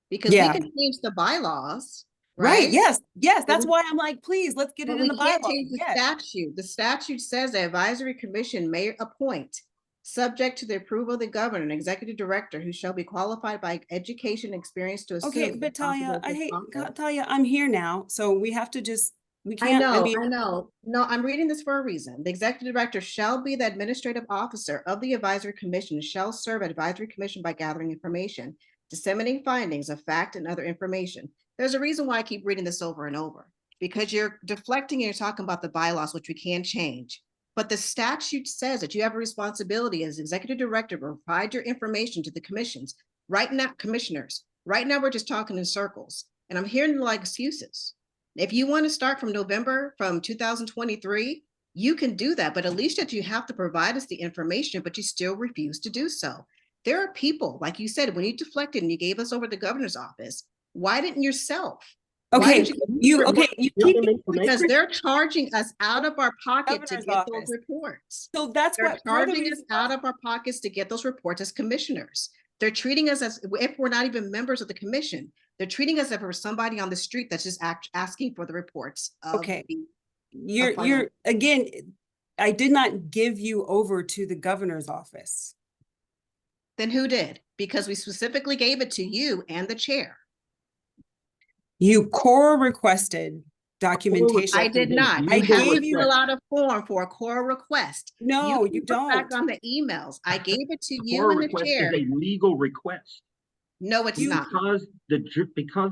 Because we Yeah. can change the bylaws, Right, right? yes, that's we- why I'm like, please, let's get But it in we the can't bylaw. change the Yes. statute. The statute says the advisory commission may appoint, subject to the approval of the governor, an executive director who shall be qualified by education experience to assume. Okay, the but Talia, I hate, responsibility of office. Talia, I'm here now, so we have to just, we I can't. know. No, I'm reading this for a reason. The executive director shall be the administrative officer of the advisory commission, and shall serve advisory commission by gathering information, disseminating findings of fact and other information. There's a reason why I keep reading this over and over, because you're deflecting and you're talking about the bylaws, which we can change. But the statute says that you have a responsibility as executive director to provide your information to the commissions. Right now, commissioners, right now, we're just talking in circles, and I'm hearing like excuses. If you want to start from November from 2023, you can do that, but at least that you have to provide us the information, but you still refuse to do so. There are people, like you said, when you deflected and you gave us over to the governor's office, why didn't yourself? Why Okay, didn't you keep, because they're charging us out of our pocket to Governor's get those office. reports. so that's They're what part of charging me us is out of our pockets to get those reports as commissioners. They're treating us as if we're not even members of the commission. They're treating us as if we're somebody on the street that's just asking for the reports. Okay. You're again, I did not give you over to the governor's office. Then who did? Because we specifically gave it to you and the chair. You core requested documentation. I did not. I You have gave to you- fill out a form for a core request. No, can you look back don't. on the emails. I gave it to you Core and the request chair. is a legal request. No, it's not. Because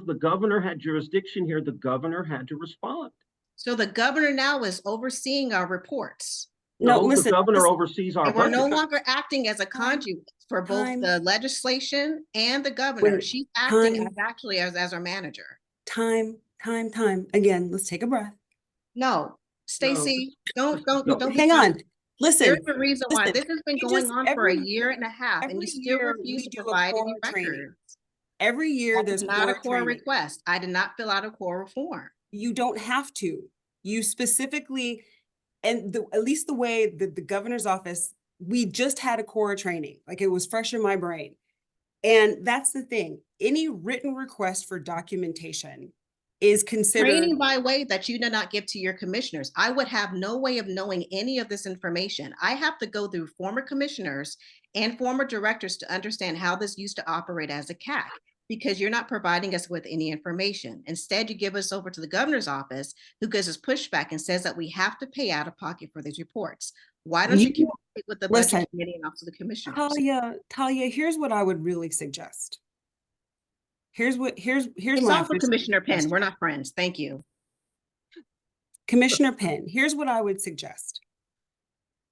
the governor had jurisdiction here, the governor had to respond. So the governor now is overseeing our reports. No, The listen, governor listen. oversees our And we're no budget. longer acting as a conduit for both Time. the legislation and the governor. Wait, She's acting time. as actually as our manager. Time. Again, let's take a breath. No, Stacy, don't be Hang on. funny. Listen. There's a reason why listen, this has been we going just- on for a every- year and a half, and you every still year refuse we to do a provide any core training. records. Every year That's there's not a core training. request. I did not fill out a core form. You don't have to. You specifically, and at least the way that the governor's office, we just had a core training, like it was fresh in my brain. And that's the thing. Any written request for documentation is considered. Training by way that you did not give to your commissioners. I would have no way of knowing any of this information. I have to go through former commissioners and former directors to understand how this used to operate as a KAAC, because you're not providing us with any information. Instead, you give us over to the governor's office, who gives us pushback and says that we have to pay out of pocket for these reports. Why don't you communicate with the Listen, budget committee and office of the commissioners? Talia, here's what I would really suggest. Here's It's my also official Commissioner Penn. suggestion. We're not friends. Thank you. Commissioner Penn, here's what I would suggest.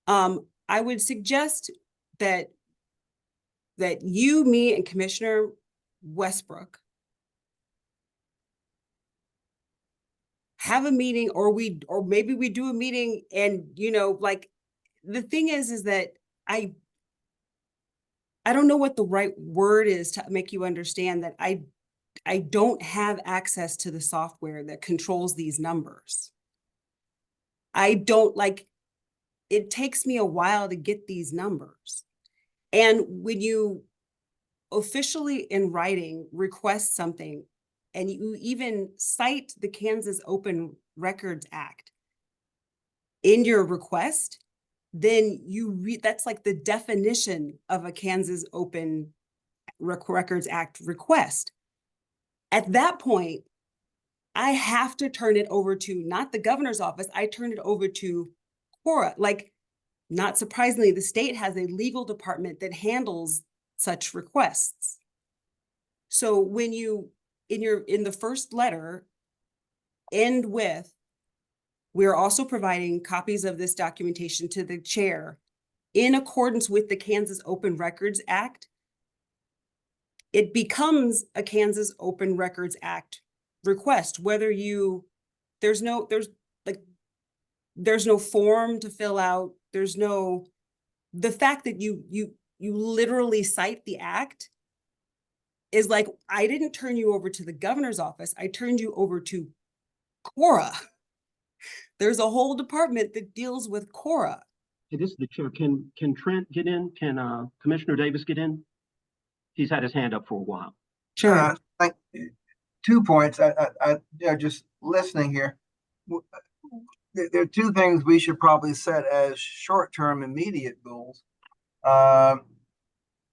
I would suggest that you, me, and Commissioner Westbrook have a meeting, or maybe we do a meeting, and like the thing is that I don't know what the right word is to make you understand that I don't have access to the software that controls these numbers. I don't it takes me a while to get these numbers. And when you officially in writing request something, and you even cite the Kansas Open Records Act in your request, then that's like the definition of a Kansas Open Records Act request. At that point, I have to turn it over to not the governor's office, I turn it over to KAAAC. Like, not surprisingly, the state has a legal department that handles such requests. So when you, in the first letter, end with, we are also providing copies of this documentation to the chair in accordance with the Kansas Open Records Act, it becomes a Kansas Open Records Act request, whether there's there's no form to fill out. The fact that you literally cite the act is like, I didn't turn you over to the governor's office. I turned you over to KAAAC. There's a whole department that deals with KAAAC. Hey, this is the chair. Can Trent get in? Can Commissioner Davis get in? He's had his hand up for a while. Like 2 points. Just listening here. There are two things we should probably set as short-term immediate goals.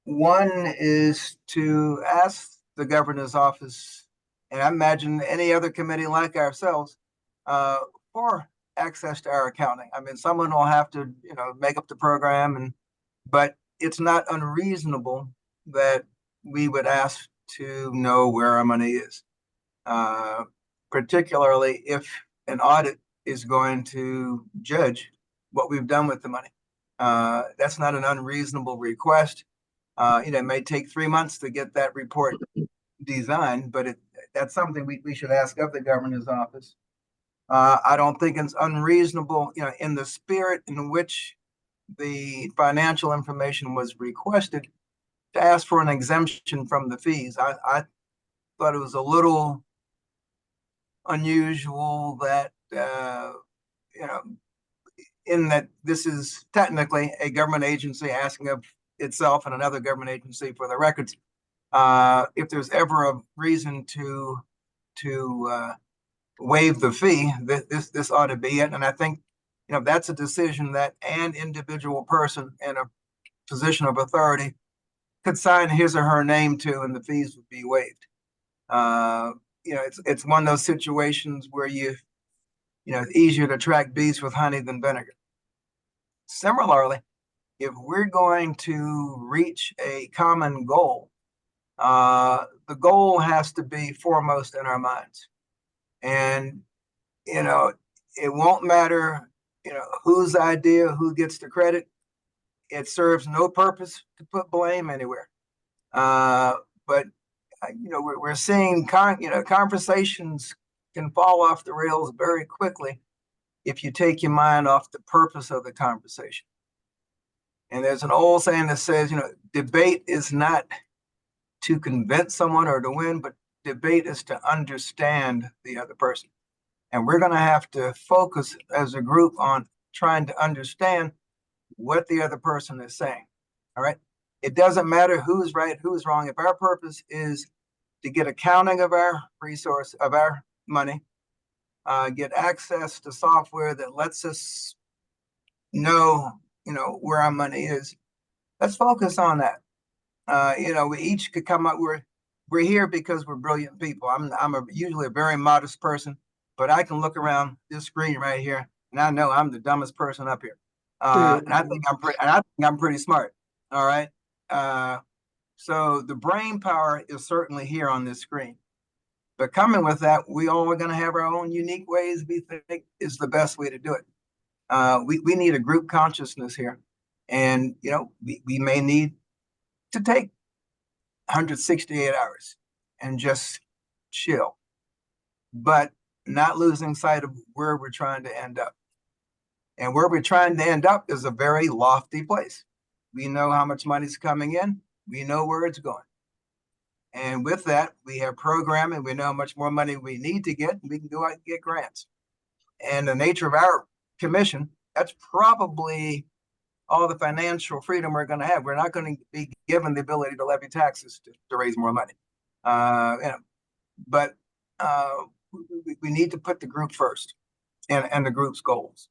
One is to ask the governor's office, and I imagine any other committee like ourselves, for access to our accounting. I mean, someone will have to, make up the program, but it's not unreasonable that we would ask to know where our money is, particularly if an audit is going to judge what we've done with the money. That's not an unreasonable request. It may take 3 months to get that report designed, but that's something we should ask of the governor's office. I don't think it's unreasonable, in the spirit in which the financial information was requested, to ask for an exemption from the fees. I thought it was a little unusual that, in that this is technically a government agency asking of itself and another government agency for the records. If there's ever a reason to waive the fee, this ought to be it. And I think, that's a decision that an individual person in a position of authority could sign his or her name to, and the fees would be waived. It's one of those situations where it's easier to track bees with honey than vinegar. Similarly, if we're going to reach a common goal, the goal has to be foremost in our minds. And, it won't matter, whose idea, who gets the credit. It serves no purpose to put blame anywhere. But we're seeing, conversations can fall off the rails very quickly if you take your mind off the purpose of the conversation. And there's an old saying that says, debate is not to convince someone or to win, but debate is to understand the other person. And we're going to have to focus as a group on trying to understand what the other person is saying. All right. It doesn't matter who's right, who's wrong. If our purpose is to get accounting of our resource, of our money, get access to software that lets us know, where our money is, let's focus on that. We each could come up. We're here because we're brilliant people. I'm usually a very modest person, but I can look around this screen right here, and I know I'm the dumbest person up here. And I think I'm pretty smart. All right. So the brain power is certainly here on this screen. But coming with that, we all are going to have our own unique ways we think is the best way to do it. We need a group consciousness here. And, we may need to take 168 hours and just chill, but not losing sight of where we're trying to end up. And where we're trying to end up is a very lofty place. We know how much money's coming in. We know where it's going. And with that, we have programming. We know how much more money we need to get, and we can go out and get grants. And the nature of our commission, that's probably all the financial freedom we're going to have. We're not going to be given the ability to levy taxes to raise more money. But we need to put the group first and the group's goals.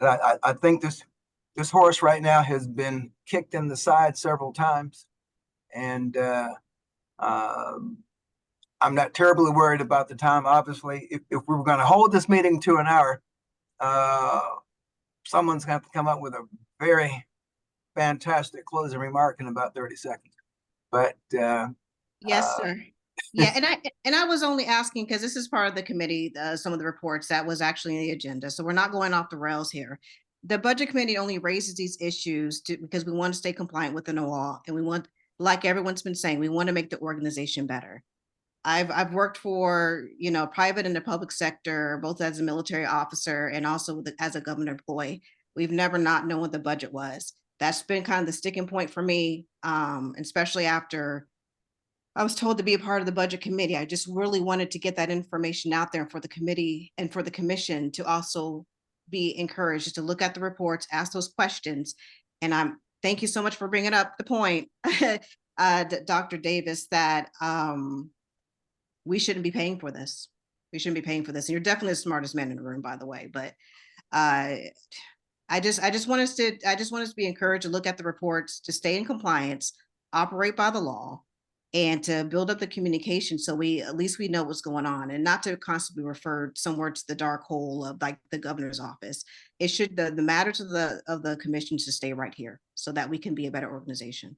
I think this horse right now has been kicked in the side several times. And I'm not terribly worried about the time. Obviously, if we were going to hold this meeting to an hour, someone's going to have to come up with a very fantastic closing remark in about 30 seconds. But yes, sir. Yeah, and I was only asking because this is part of the committee, some of the reports that was actually in the agenda. So we're not going off the rails here. The budget committee only raises these issues because we want to stay compliant with the law, and we want, like everyone's been saying, we want to make the organization better. I've worked for, you know, private and the public sector, both as a military officer and also as a government employee. We've never not known what the budget was. That's been kind of the sticking point for me, especially after I was told to be a part of the budget committee. I just really wanted to get that information out there for the committee and for the commission to also be encouraged to look at the reports, ask those questions. And thank you so much for bringing up the point, Dr. Davis, that we shouldn't be paying for this. We shouldn't be paying for this. And you're definitely the smartest man in the room, by the way. But I just want us to be encouraged to look at the reports, to stay in compliance, operate by the law, and to build up the communication so at least we know what's going on, and not to constantly refer somewhere to the dark hole of like the governor's office. It should, the matters of the commission to stay right here so that we can be a better organization.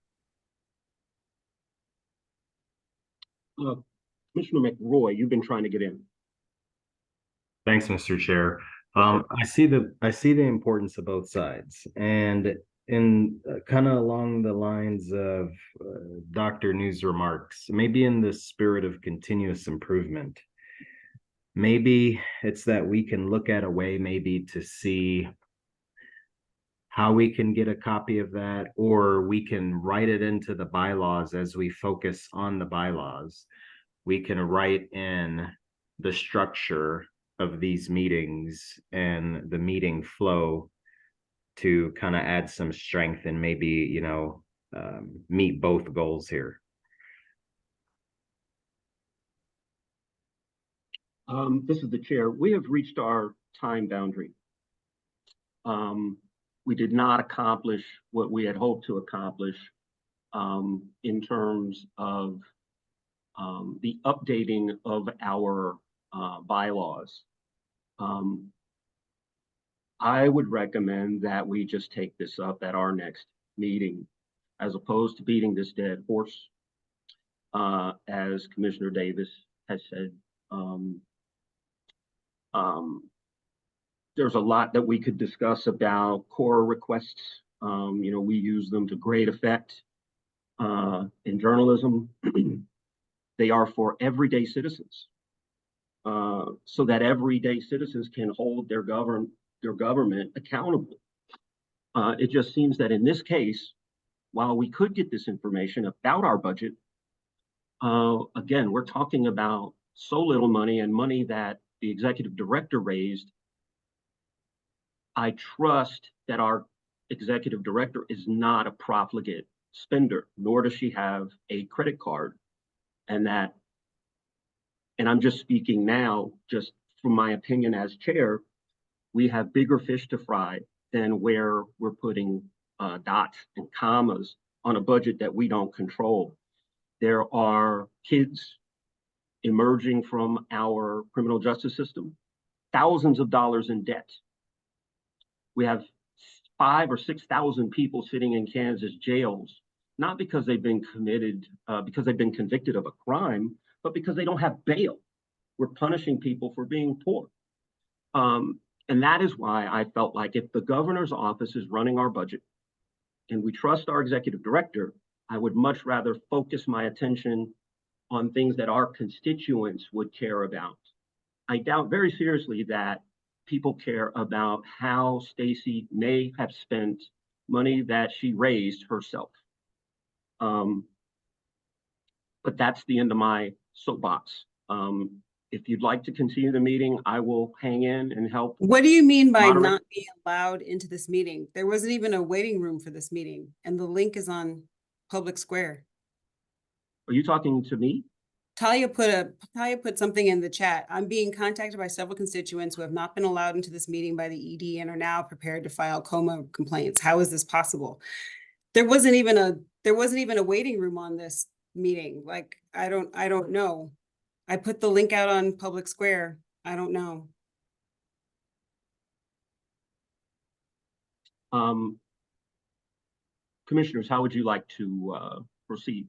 Commissioner McRoy, you've been trying to get in. Thanks, Mr. Chair. I see the importance of both sides, and in kind of along the lines of Dr. New's remarks, maybe in the spirit of continuous improvement, maybe it's that we can look at a way maybe to see how we can get a copy of that, or we can write it into the bylaws as we focus on the bylaws. We can write in the structure of these meetings and the meeting flow to kind of add some strength and maybe, you know, meet both goals here. This is the chair. We have reached our time boundary. We did not accomplish what we had hoped to accomplish in terms of the updating of our bylaws. I would recommend that we just take this up at our next meeting, as opposed to beating this dead horse. As Commissioner Davis has said, there's a lot that we could discuss about core requests. You know, we use them to great effect in journalism. They are for everyday citizens, so that everyday citizens can hold their government accountable. It just seems that in this case, while we could get this information about our budget, again, we're talking about so little money, and money that the executive director raised. I trust that our executive director is not a profligate spender, nor does she have a credit card. And I'm just speaking now, just from my opinion as chair, we have bigger fish to fry than where we're putting dots and commas on a budget that we don't control. There are kids emerging from our criminal justice system, thousands of dollars in debt. We have 5,000 or 6,000 people sitting in Kansas jails, not because they've been convicted of a crime, but because they don't have bail. We're punishing people for being poor. And that is why I felt like if the governor's office is running our budget and we trust our executive director, I would much rather focus my attention on things that our constituents would care about. I doubt very seriously that people care about how Stacey may have spent money that she raised herself. But that's the end of my soapbox. If you'd like to continue the meeting, I will hang in and help. What do you mean by moderate. not being allowed into this meeting? There wasn't even a waiting room for this meeting, and the link is on Public Square. Are you talking to me? Talia put something in the chat. I'm being contacted by several constituents who have not been allowed into this meeting by the ED and are now prepared to file COMA complaints. How is this possible? There wasn't even a waiting room on this meeting. Like, I don't know. I put the link out on Public Square. I don't know. Commissioners, how would you like to proceed?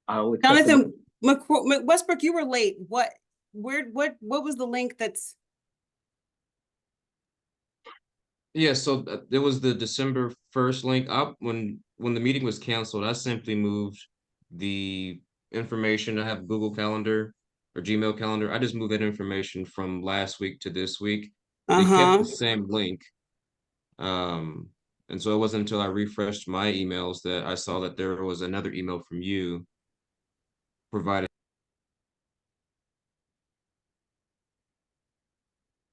Jonathan Westbrook, you were late. What was the link that's? Yeah, so there was the December 1st link up when the meeting was canceled. I simply moved the information. I have Google Calendar or Gmail Calendar. I just moved that information from last week to this week. It kept the same link. And so it wasn't until I refreshed my emails that I saw that there was another email from you provided.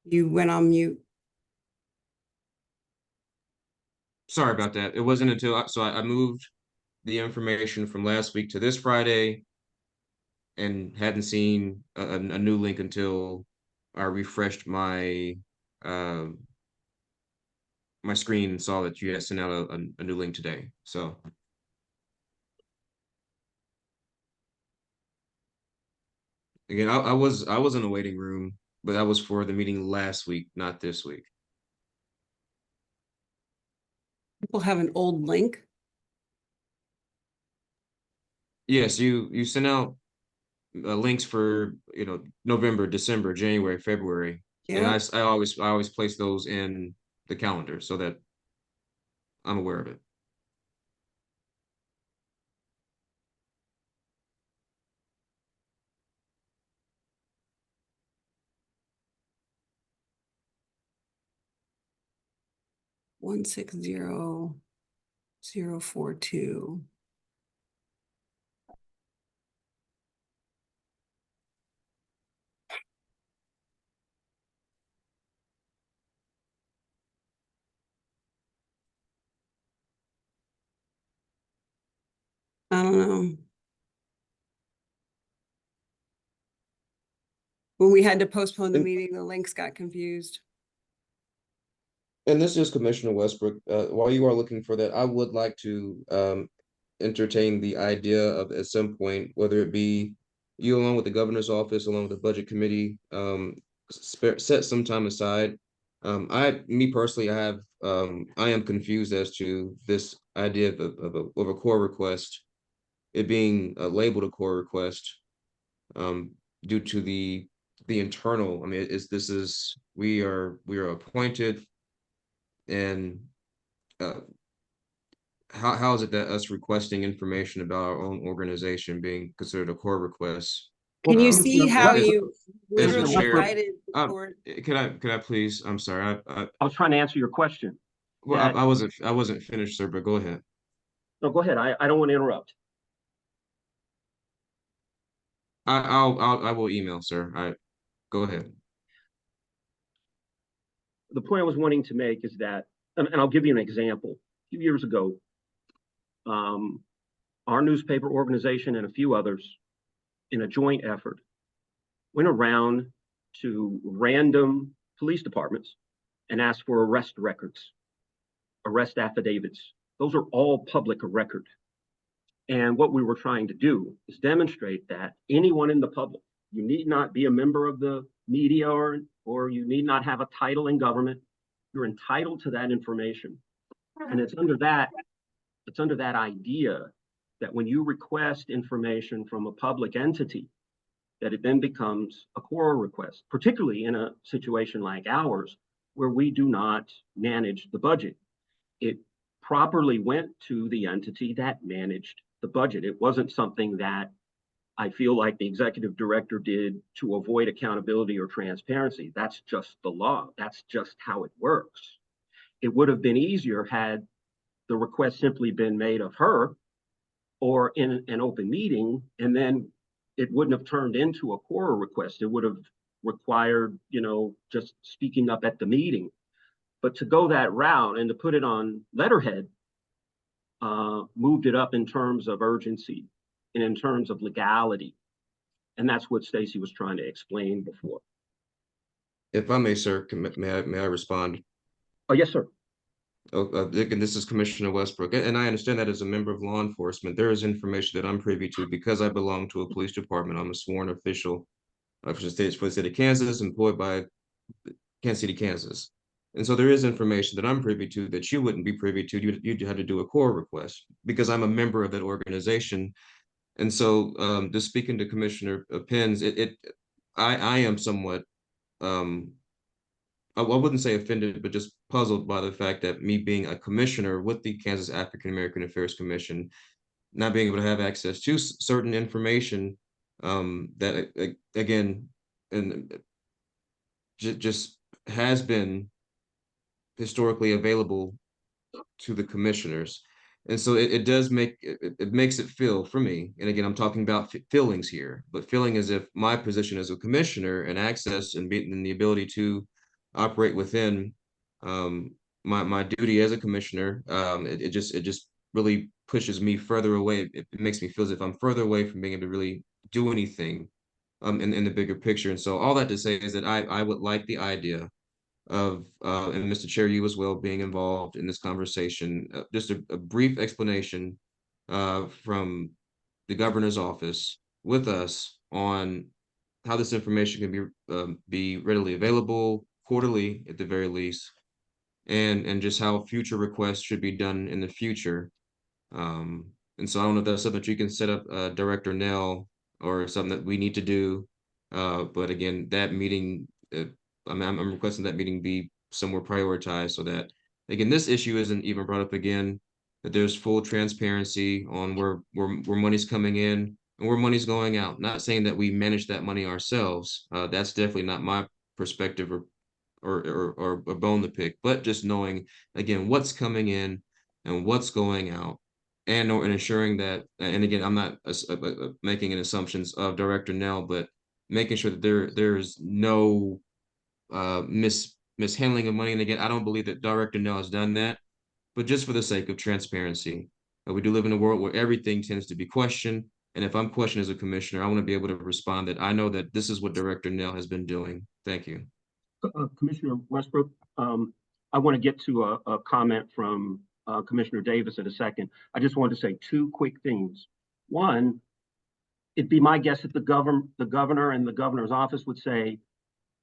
You went on mute. Sorry about that. It wasn't until I moved the information from last week to this Friday and hadn't seen a new link until I refreshed my my screen and saw that you had sent out a new link today. So again, I was in a waiting room, but that was for the meeting last week, not this week. People have an old link. Yes, you sent out links for, you know, November, December, January, February, and Yeah. I always place those in the calendar so that I'm aware of it. One 60042. I don't know. When we had to postpone the And- meeting, the links got confused. And this is Commissioner Westbrook. While you are looking for that, I would like to entertain the idea of at some point, whether it be you along with the governor's office, along with the budget committee, set some time aside. Me personally, I am confused as to this idea of a core request, it being labeled a core request, due to the internal. I mean, we are appointed, and how is it that us requesting information about our own organization being considered a core request? Can you Um, see how as- you as a literally chair, cited the um, court? Could I please? I'm sorry. I was trying to answer your question. Well, That- I wasn't finished, sir. But go ahead. No, go ahead. I don't want to interrupt. I will email, sir. Go ahead. The point I was wanting to make is that, and I'll give you an example. A few years ago, our newspaper organization and a few others, in a joint effort, went around to random police departments and asked for arrest records, arrest affidavits. Those are all public record. And what we were trying to do is demonstrate that anyone in the public, you need not be a member of the media or you need not have a title in government. You're entitled to that information. And it's under that idea that when you request information from a public entity, that it then becomes a core request, particularly in a situation like ours, where we do not manage the budget. It properly went to the entity that managed the budget. It wasn't something that I feel like the executive director did to avoid accountability or transparency. That's just the law. That's just how it works. It would have been easier had the request simply been made of her or in an open meeting, and then it wouldn't have turned into a core request. It would have required, just speaking up at the meeting. But to go that route and to put it on letterhead, moved it up in terms of urgency and in terms of legality. And that's what Stacy was trying to explain before. If I may, sir, may I respond? Oh, yes, sir. Again, this is Commissioner Westbrook, and I understand that as a member of law enforcement, there is information that I'm privy to because I belong to a police department. I'm a sworn official for the state of Kansas, employed by Kansas City, Kansas. And so there is information that I'm privy to that you wouldn't be privy to. You'd have to do a core request because I'm a member of that organization. And so, just speaking to Commissioner Penn's, I am somewhat, I wouldn't say offended, but just puzzled by the fact that me being a commissioner with the Kansas African American Affairs Commission, not being able to have access to certain information that again, and just has been historically available to the commissioners. And so it does make it makes it feel for me, and again, I'm talking about feelings here, but feeling as if my position as a commissioner and access and the ability to operate within my duty as a commissioner, it just really pushes me further away. It makes me feel as if I'm further away from being able to really do anything in the bigger picture. And so all that to say is that I would like the idea of and Mr. Chair, you as well being involved in this conversation. Just a brief explanation from the governor's office with us on how this information can be readily available quarterly at the very least, and just how future requests should be done in the future. And so I don't know if that's something that you can set up, Director Nell, or something that we need to do. But again, that meeting, I'm requesting that meeting be somewhere prioritized so that, again, this issue isn't even brought up again, that there's full transparency on where money's coming in and where money's going out. Not saying that we manage that money ourselves. That's definitely not my perspective or a bone to pick, but just knowing, again, what's coming in and what's going out, and ensuring that, and again, I'm not making an assumptions of Director Nell, but making sure that there's no mishandling of money. And again, I don't believe that Director Nell has done that, but just for the sake of transparency, we do live in a world where everything tends to be questioned. And if I'm questioned as a commissioner, I want to be able to respond that I know that this is what Director Nell has been doing. Thank you. Commissioner Westbrook, I want to get to a comment from Commissioner Davis in a second. I just wanted to say two quick things. One, it'd be my guess that the governor and the governor's office would say,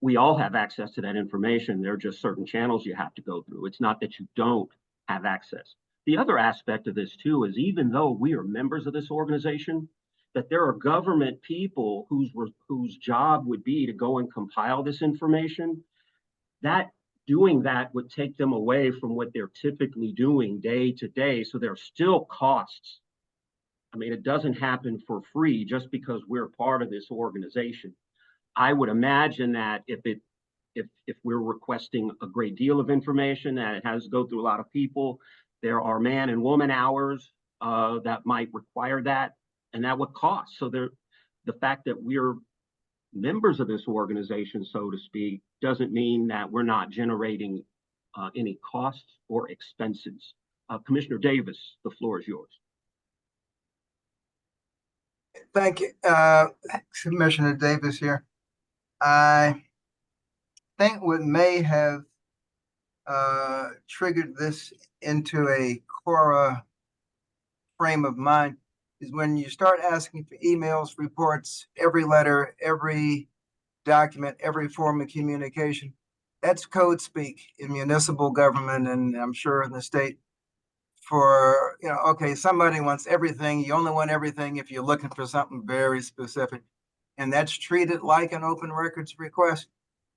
we all have access to that information. There are just certain channels you have to go through. It's not that you don't have access. The other aspect of this too is, even though we are members of this organization, that there are government people whose job would be to go and compile this information. That doing that would take them away from what they're typically doing day to day. So there are still costs. I mean, it doesn't happen for free just because we're part of this organization. I would imagine that if we're requesting a great deal of information, that it has to go through a lot of people, there are man and woman hours that might require that, and that would cost. So the fact that we're members of this organization, so to speak, doesn't mean that we're not generating any costs or expenses. Commissioner Davis, the floor is yours. Thank you, Commissioner Davis here. I think what may have triggered this into a KAAAC frame of mind is when you start asking for emails, reports, every letter, every document, every form of communication. That's code speak in municipal government, and I'm sure in the state, for, okay, somebody wants everything. You only want everything if you're looking for something very specific. And that's treated like an open records request.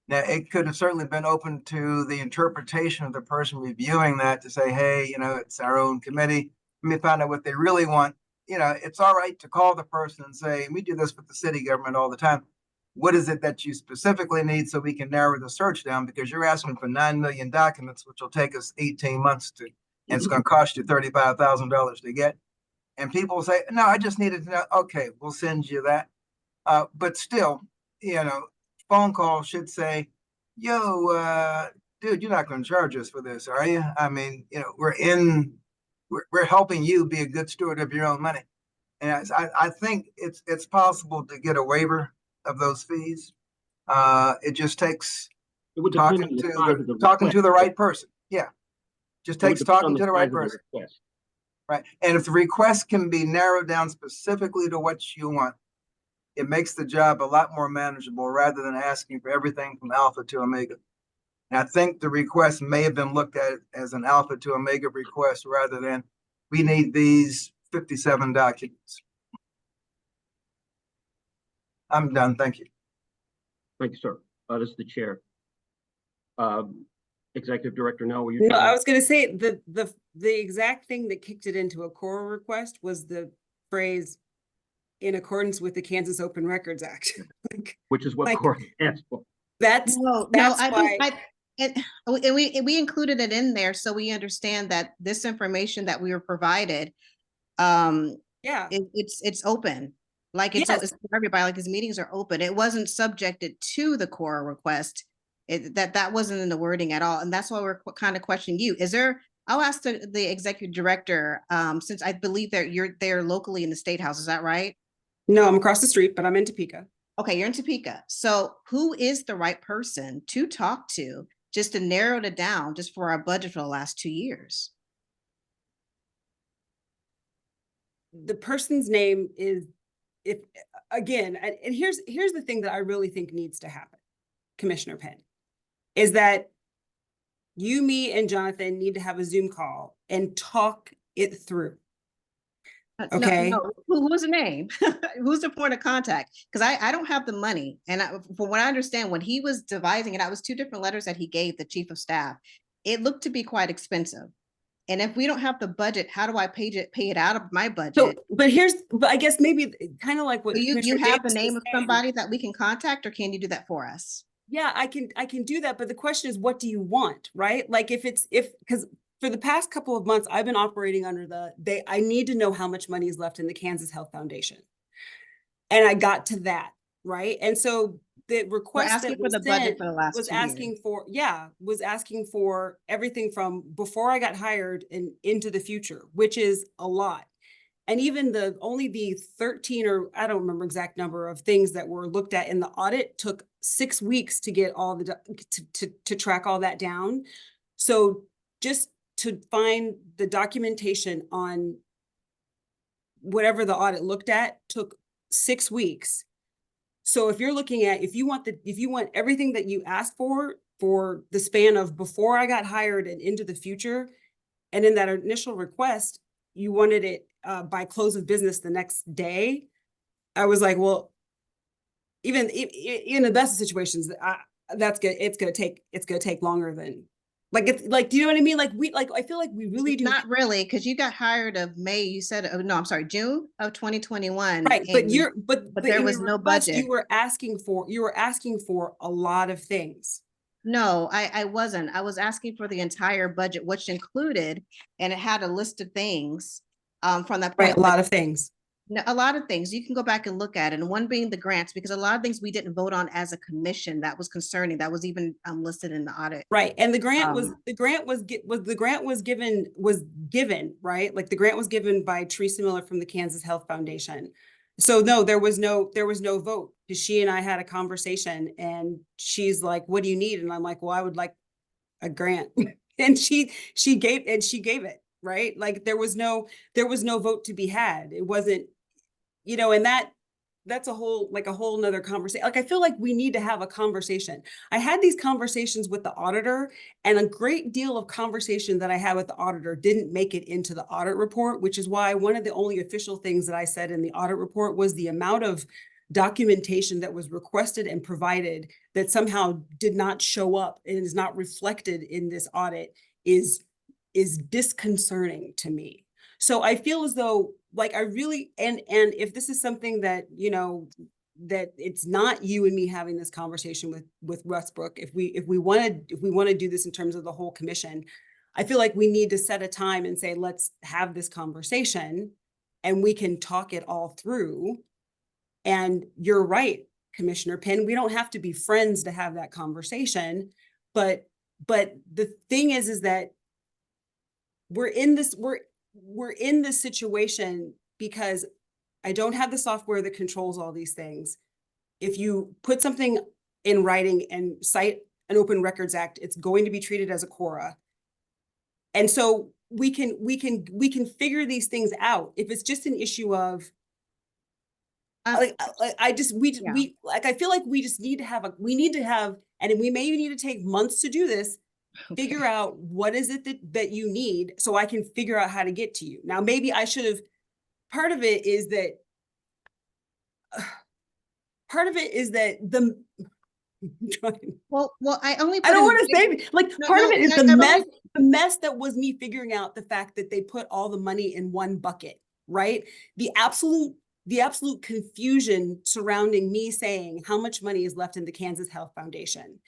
Now, it could have certainly been open to the interpretation of the person reviewing that to say, hey, it's our own committee. Let me find out what they really want. It's all right to call the person and say, we do this with the city government all the time. What is it that you specifically need so we can narrow the search down? Because you're asking for 9 million documents, which will take us 18 months to, and it's going to cost you $35,000 to get. And people will say, no, I just needed to know. Okay, we'll send you that. But still, phone call should say, yo, dude, you're not going to charge us for this, are you? I mean, we're helping you be a good steward of your own money. And I think it's possible to get a waiver of those fees. It just takes talking to the right person. Yeah. Just takes talking to the right person. Right. And if the request can be narrowed down specifically to what you want, it makes the job a lot more manageable rather than asking for everything from alpha to omega. And I think the request may have been looked at as an alpha to omega request rather than, we need these 57 documents. I'm done. Thank you. Thank you, sir. This is the chair. Executive Director Nell, were you? No, I was going to say the exact thing that kicked it into a core request was the phrase in accordance with the Kansas Open Records Act. Which is what Like, CORA stands for. That's No, that's I why. think and we included it in there so we understand that this information that we were provided, Yeah, it's open. Like it's Yes. it's for everybody, like these meetings are open. It wasn't subjected to the core request. That wasn't in the wording at all. And that's why we're kind of questioning you. I'll ask the executive director, since I believe that you're there locally in the State House, is that right? no, I'm across the street, but I'm in Topeka. Okay, you're in Topeka. So who is the right person to talk to just to narrow it down just for our budget for the last 2 years? The person's name is, if again, and here's the thing that I really think needs to happen, Commissioner Penn, is that you, me, and Jonathan need to have a Zoom call and talk it through. Okay. No, who's the name? Who's the point of contact? Because I don't have the money. And from what I understand, when he was devising it, that was 2 different letters that he gave the chief of staff. It looked to be quite expensive. And if we don't have the budget, how do I pay it out of my budget? So, but I guess maybe kind of like what You Commissioner have the Davis name was of saying. somebody that we can contact, or can you do that for us? Yeah, I can do that. But the question is, what do you want, right? Like because for the past couple of months, I've been operating under I need to know how much money is left in the Kansas Health Foundation. And I got to that, right? And so the request that was sent was asking for, was asking for everything from before I got hired and into the future, which is a lot. And even only the 13, or I don't remember exact number of things that were looked at in the audit took 6 weeks to get all to track all that down. So just to find the documentation on whatever the audit looked at took 6 weeks. So if you're looking at, if you want everything that you asked for the span of before I got hired and into the future, and in that initial request, you wanted it by close of business the next day, I was like, well, even in the best of situations, that's good. It's gonna take longer than do you know what I mean? I feel like we really do. Not really, because you got hired of May, you said, oh, no, I'm sorry, June of 2021. Right, but there was no budget. You were asking for a lot of things. No, I wasn't. I was asking for the entire budget, which included, and it had a list of things from that point. Right, a lot of things. No, a lot of things. You can go back and look at it, and one being the grants, because a lot of things we didn't vote on as a commission. That was concerning. That was even listed in the audit. Right, and the grant was given, right? Like the grant was given by Teresa Miller from the Kansas Health Foundation. So no, there was no vote, because she and I had a conversation, and she's like, "What do you need?" And I'm like, "Well, I would like a grant," and she gave it, right? Like there was no vote to be had. It wasn't, and that's a whole nother conversation. Like, I feel like we need to have a conversation. I had these conversations with the auditor, and a great deal of conversation that I had with the auditor didn't make it into the audit report, which is why one of the only official things that I said in the audit report was the amount of documentation that was requested and provided that somehow did not show up and is not reflected in this audit is disconcerting to me. So I feel as though, like, I really, and if this is something that, that it's not you and me having this conversation with Westbrook, if we want to do this in terms of the whole commission, I feel like we need to set a time and say, let's have this conversation and we can talk it all through. And you're right, Commissioner Penn, we don't have to be friends to have that conversation. But the thing is that we're in this situation because I don't have the software that controls all these things. If you put something in writing and cite an Open Records Act, it's going to be treated as a KAAAC. And so we can figure these things out. If it's just an issue of I feel like we just need to have and we may need to take months to do this. Okay. Figure out what is it that you need so I can figure out how to get to you. Now, maybe I should have, part of it is that the, well, I don't want to say, like, part of it is the mess that was me figuring out the fact that they put all the money in one bucket, right? The absolute confusion surrounding me saying how much money is left in the Kansas Health Foundation.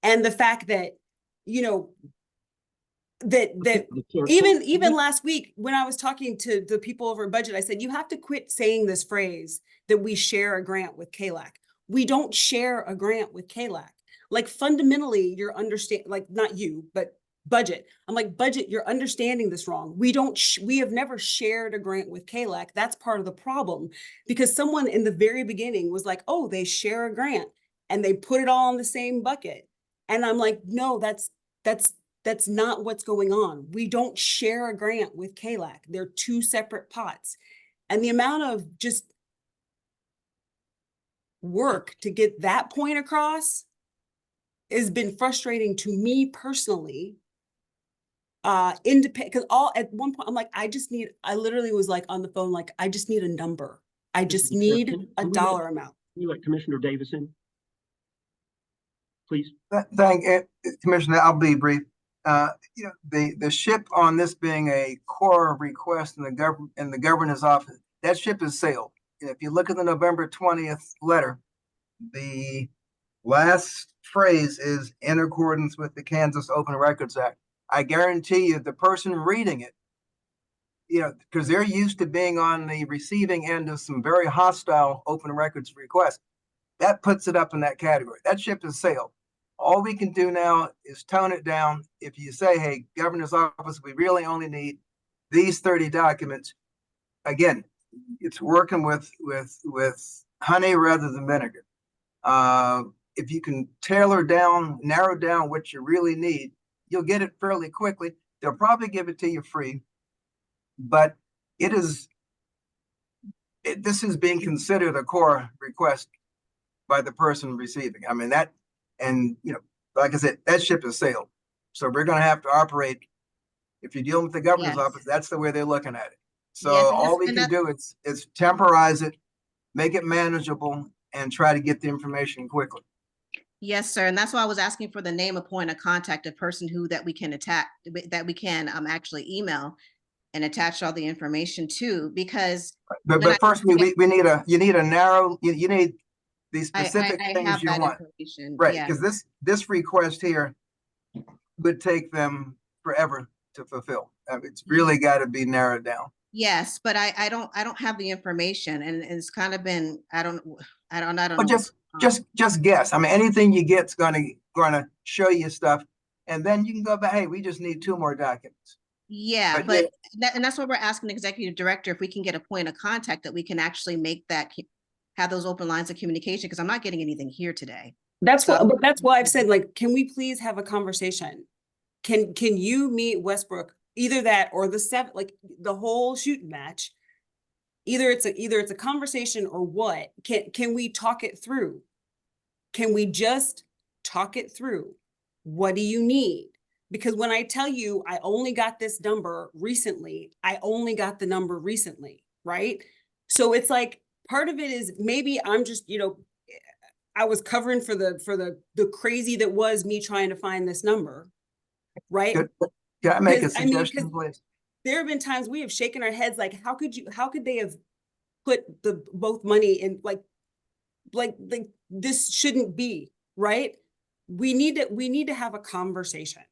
And the fact that, you know, that even last week when I was talking to the people over budget, I said, you have to quit saying this phrase that we share a grant with KAAAC. We don't share a grant with KAAAC. Like fundamentally, you're like not you, but budget. I'm like, budget, you're understanding this wrong. We have never shared a grant with KAAAC. That's part of the problem, because someone in the very beginning was like, oh, they share a grant and they put it all in the same bucket. And I'm like, no, that's not what's going on. We don't share a grant with KAAAC. They're two separate pots. And the amount of just work to get that point across has been frustrating to me personally. Independent, because at one point I'm like, I literally was like on the phone, like, I just need a number. I just need a dollar amount. Can you let Commissioner Davis in? Please. Thank Commissioner, I'll be brief. You know, the ship on this being a core request in the governor's office, that ship has sailed. If you look at the November 20th letter, the last phrase is in accordance with the Kansas Open Records Act. I guarantee you the person reading it, you know, because they're used to being on the receiving end of some very hostile open records requests, that puts it up in that category. That ship has sailed. All we can do now is tone it down. If you say, hey, governor's office, we really only need these 30 documents. Again, it's working with honey rather than vinegar. If you can narrow down what you really need, you'll get it fairly quickly. They'll probably give it to you free, but this is being considered a core request by the person receiving. I mean, and you know, like I said, that ship has sailed. So we're going to have to operate. If you're dealing with the governor's office, that's the way they're looking at it. So all we can do is temporize it, make it manageable, and try to get the information quickly. Yes, sir. And that's why I was asking for the name of point of contact, a person that we can actually email and attach all the information to, because. But first you need the specific I things have you that want. information. Right, Yeah. because this request here would take them forever to fulfill. It's really got to be narrowed down. Yes, but I don't have the information, and it's kind of been, I don't know. But just guess. I mean, anything you get's gonna show you stuff, and then you can go back. Hey, we just need 2 more documents. Yeah, and that's what we're asking the executive director, if we can get a point of contact that we can actually have those open lines of communication, because I'm not getting anything here today. That's why I've said, like, can we please have a conversation? Can you meet Westbrook, either that or the whole shooting match? Either it's a conversation or what? Can we talk it through? Can we just talk it through? What do you need? Because when I tell you I only got this number recently, I only got the number recently, right? So it's like, part of it is maybe I'm just, you know, I was covering for the crazy that was me trying to find this number, right? Can I make a suggestion, please? There have been times we have shaken our heads like, how could they have put both money in, like this shouldn't be, right? We need to have a conversation.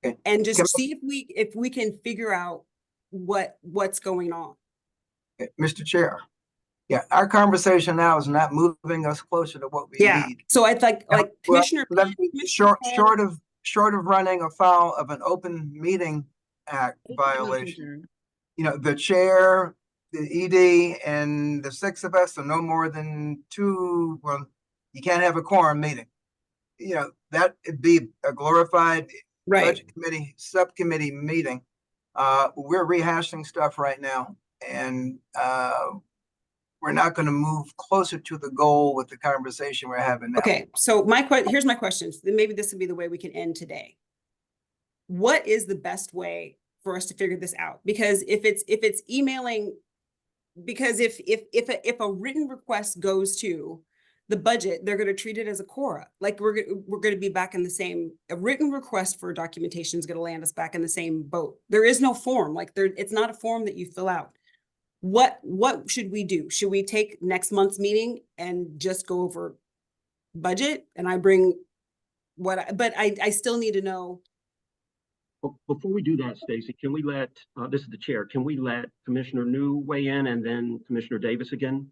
Okay. And just see if we can figure out what's going on. Okay. Mr. Chair. Yeah, our conversation now is not moving us closer to what we need. So I'd like Commissioner, short of running afoul of an Open Meeting Act violation. You know, the chair, the ED, and the 6 of us are no more than 2. Well, you can't have a quorum meeting. You know, that would be a glorified budget committee subcommittee meeting. We're rehashing stuff right now, and we're not going to move closer to the goal with the conversation we're having now. Okay, so here's my question. Maybe this would be the way we can end today. What is the best way for us to figure this out? Because if it's emailing, because if a written request goes to the budget, they're going to treat it as a KAAAC. Like we're going to be back in the same. A written request for documentation is going to land us back in the same boat. There is no form. Like it's not a form that you fill out. what should we do? Should we take next month's meeting and just go over budget? And I bring but I still need to know. Before we do that, Stacy, can we let, this is the chair, can we let Commissioner New weigh in and then Commissioner Davis again?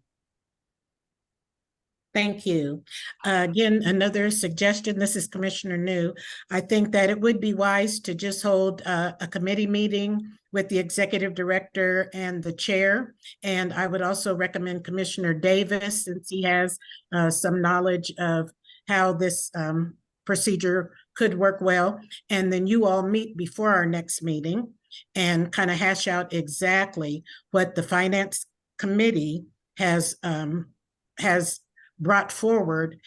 Thank you. Again, another suggestion, this is Commissioner New. I think that it would be wise to just hold a committee meeting with the executive director and the chair. And I would also recommend Commissioner Davis, since he has some knowledge of how this procedure could work well. And then you all meet before our next meeting and kind of hash out exactly what the finance committee has brought forward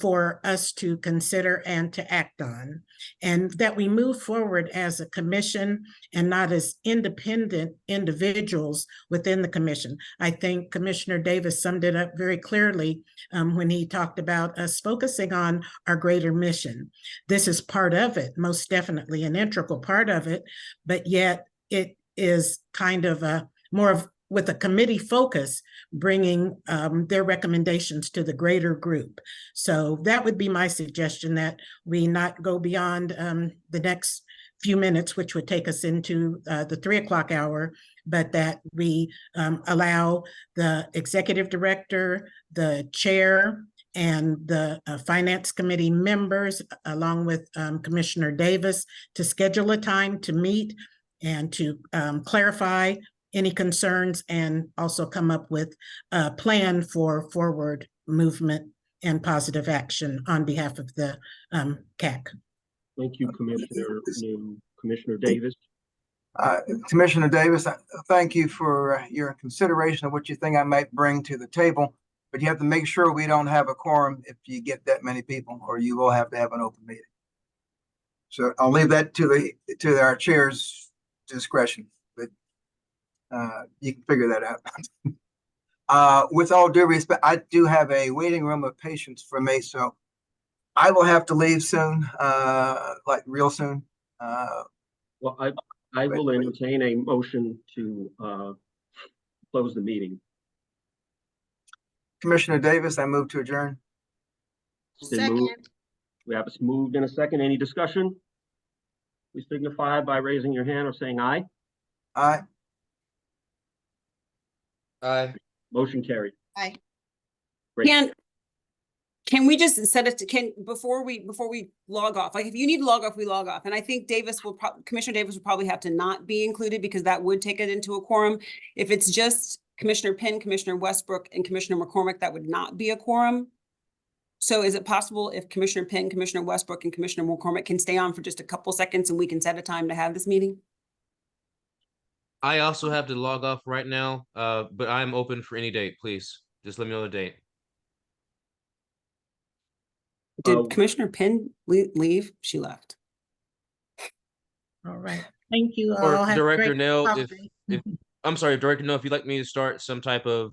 for us to consider and to act on, and that we move forward as a commission and not as independent individuals within the commission. I think Commissioner Davis summed it up very clearly when he talked about us focusing on our greater mission. This is part of it, most definitely an integral part of it, but yet it is kind of a more of with a committee focus, bringing their recommendations to the greater group. So that would be my suggestion, that we not go beyond the next few minutes, which would take us into the 3 o'clock hour, but that we allow the executive director, the chair, and the finance committee members, along with Commissioner Davis, to schedule a time to meet and to clarify any concerns and also come up with a plan for forward movement and positive action on behalf of the KAAC. Thank you, Commissioner New. Commissioner Davis. Commissioner Davis, thank you for your consideration of what you think I might bring to the table, but you have to make sure we don't have a quorum if you get that many people, or you will have to have an open meeting. So I'll leave that to our chair's discretion, but you can figure that out. With all due respect, I do have a waiting room of patients for me, so I will have to leave soon, like real soon. Well, I will entertain a motion to close the meeting. Commissioner Davis, I move to adjourn. Second. We have a moved in a second. Any discussion? Please signify by raising your hand or saying aye. Aye. Aye. Motion carried. Aye. Great. Can we just set it to, before we log off, like if you need to log off, we log off. And I think Commissioner Davis will probably have to not be included because that would take it into a quorum. If it's just Commissioner Penn, Commissioner Westbrook, and Commissioner McCormick, that would not be a quorum. So is it possible if Commissioner Penn, Commissioner Westbrook, and Commissioner McCormick can stay on for just a couple seconds and we can set a time to have this meeting? I also have to log off right now, but I'm open for any date, please. Just let me know the date. Did Commissioner Penn leave? She left. All right. Thank you all. Or Have a Director great Nell, holiday. I'm sorry, Director Nell, if you'd like me to start some type of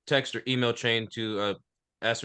text or email chain to ascertain